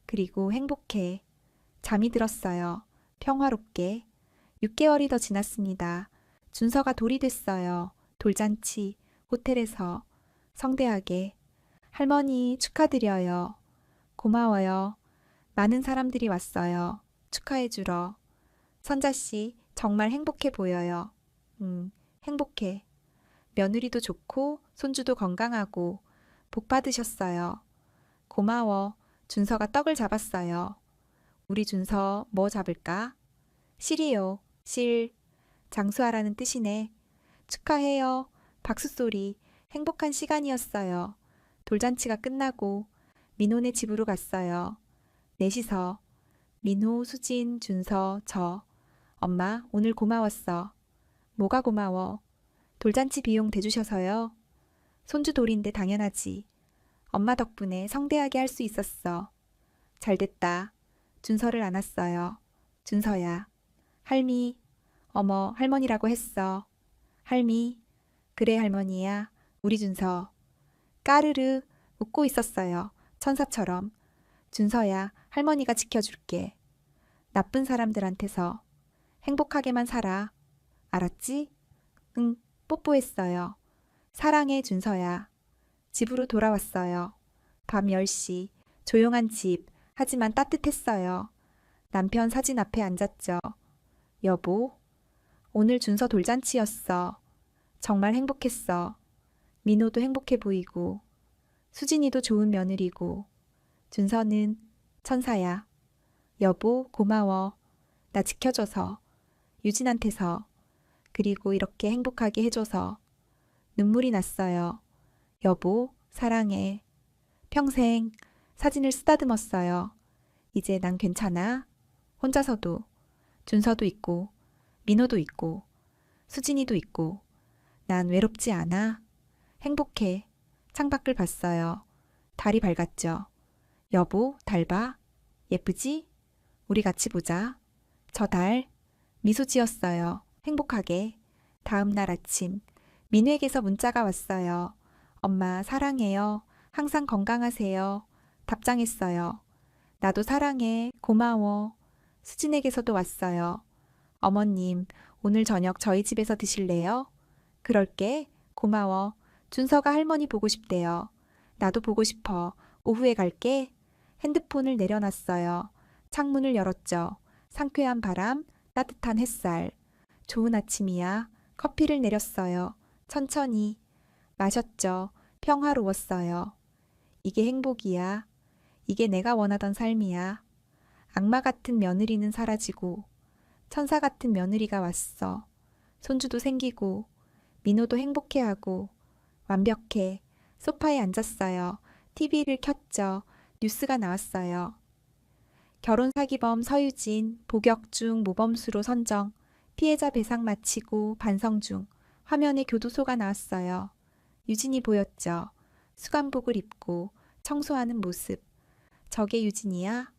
그리고 행복해. 잠이 들었어요. 평화롭게. 6개월이 더 지났습니다. 준서가 돌이 됐어요. 돌잔치, 호텔에서, 성대하게. 할머니 축하드려요. 고마워요. 많은 사람들이 왔어요. 축하해주러. 선자씨, 정말 행복해 보여요. 행복해. 며느리도 좋고, 손주도 건강하고, 복 받으셨어요. 고마워. 준서가 떡을 잡았어요. 우리 준서 뭐 잡을까? 실이요. 실. 장수하라는 뜻이네. 축하해요. 박수 소리. 행복한 시간이었어요. 돌잔치가 끝나고 민호네 집으로 갔어요. 넷이서. 민호, 수진, 준서, 저. 엄마, 오늘 고마웠어. 뭐가 고마워? 돌잔치 비용 대주셔서요. 손주 돌인데 당연하지. 엄마 덕분에 성대하게 할 수 있었어. 잘됐다. 준서를 안았어요. 준서야. 할미. 어머, 할머니라고 했어. 할미. 그래, 할머니야. 우리 준서. 까르르 웃고 있었어요. 천사처럼. 준서야, 할머니가 지켜줄게. 나쁜 사람들한테서. 행복하게만 살아. 알았지? 응, 뽀뽀했어요. 사랑해, 준서야. 집으로 돌아왔어요. 밤 10시. 조용한 집. 하지만 따뜻했어요. 남편 사진 앞에 앉았죠. 여보, 오늘 준서 돌잔치였어. 정말 행복했어. 민호도 행복해 보이고, 수진이도 좋은 며느리고, 준서는 천사야. 여보, 고마워. 나 지켜줘서, 유진한테서, 그리고 이렇게 행복하게 해줘서. 눈물이 났어요. 여보, 사랑해. 평생 사진을 쓰다듬었어요. 이제 난 괜찮아. 혼자서도, 준서도 있고, 민호도 있고, 수진이도 있고, 난 외롭지 않아. 행복해. 창밖을 봤어요. 달이 밝았죠. 여보, 달 봐. 예쁘지? 우리 같이 보자. 저 달. 미소 지었어요. 행복하게. 다음 날 아침, 민우에게서 문자가 왔어요. 엄마, 사랑해요. 항상 건강하세요. 답장했어요. 나도 사랑해. 고마워. 수진에게서도 왔어요. 어머님, 오늘 저녁 저희 집에서 드실래요? 그럴게. 고마워. 준서가 할머니 보고 싶대요. 나도 보고 싶어. 오후에 갈게. 핸드폰을 내려놨어요. 창문을 열었죠. 상쾌한 바람, 따뜻한 햇살. 좋은 아침이야. 커피를 내렸어요. 천천히. 마셨죠. 평화로웠어요. 이게 행복이야. 이게 내가 원하던 삶이야. 악마 같은 며느리는 사라지고 천사 같은 며느리가 왔어. 손주도 생기고 민호도 행복해하고 완벽해. 소파에 앉았어요. TV를 켰죠. 뉴스가 나왔어요. 결혼 사기범 서유진, 복역중 모범수로 선정, 피해자 배상 마치고 반성 중, 화면에 교도소가 나왔어요. 유진이 보였죠. 수감복을 입고 청소하는 모습. 저게 유진이야?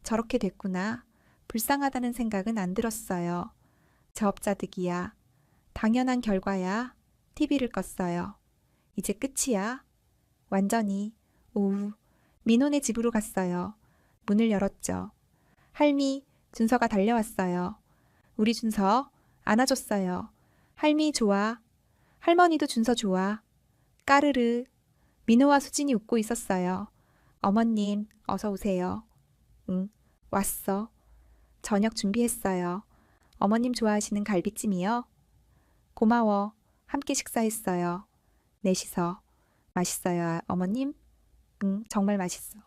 저렇게 됐구나. 불쌍하다는 생각은 안 들었어요. 자업자득이야. 당연한 결과야. TV를 껐어요. 이제 끝이야. 완전히. 오후. 민호네 집으로 갔어요. 문을 열었죠. 할미, 준서가 달려왔어요. 우리 준서 안아줬어요. 할미 좋아. 할머니도 준서 좋아. 까르르. 민호와 수진이 웃고 있었어요. 어머님, 어서 오세요. 응, 왔어. 저녁 준비했어요. 어머님 좋아하시는 갈비찜이요? 고마워. 함께 식사했어요. 넷이서. 맛있어요, 어머님? 응, 정말 맛있어.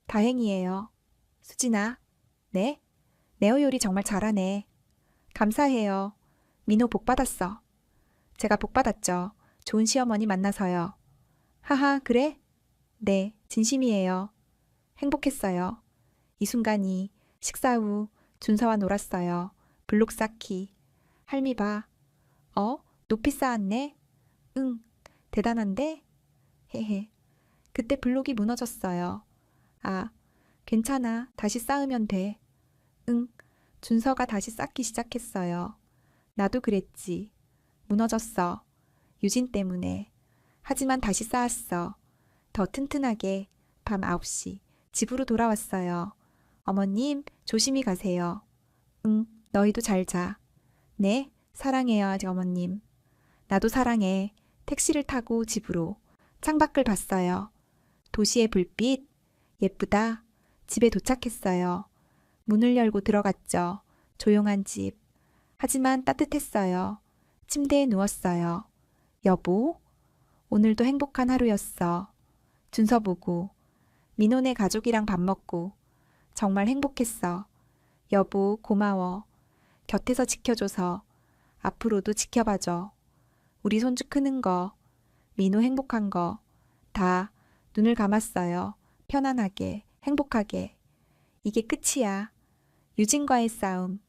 다행이에요. 수진아. 네? 네오 요리 정말 잘하네. 감사해요. 민호 복 받았어. 제가 복 받았죠. 좋은 시어머니 만나서요. 하하, 그래? 네, 진심이에요. 행복했어요. 이 순간이 식사 후 준서와 놀았어요. 블록 쌓기. 할미 봐. 높이 쌓았네? 응, 대단한데? 헤헤. 그때 블록이 무너졌어요. 아, 괜찮아. 다시 쌓으면 돼. 응, 준서가 다시 쌓기 시작했어요. 나도 그랬지. 무너졌어. 유진 때문에. 하지만 다시 쌓았어. 더 튼튼하게. 밤 9시 집으로 돌아왔어요. 어머님, 조심히 가세요. 응, 너희도 잘 자. 네, 사랑해요, 어머님. 나도 사랑해. 택시를 타고 집으로. 창밖을 봤어요. 도시의 불빛. 예쁘다. 집에 도착했어요. 문을 열고 들어갔죠. 조용한 집. 하지만 따뜻했어요. 침대에 누웠어요. 여보, 오늘도 행복한 하루였어. 준서 보고. 민호네 가족이랑 밥 먹고. 정말 행복했어. 여보, 고마워. 곁에서 지켜줘서. 앞으로도 지켜봐줘. 우리 손주 크는 거, 민호 행복한 거, 다 눈을 감았어요. 편안하게, 행복하게. 이게 끝이야. 유진과의 싸움.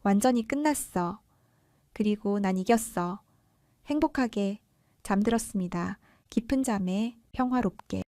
완전히 끝났어. 그리고 난 이겼어. 행복하게 잠들었습니다. 깊은 잠에 평화롭게.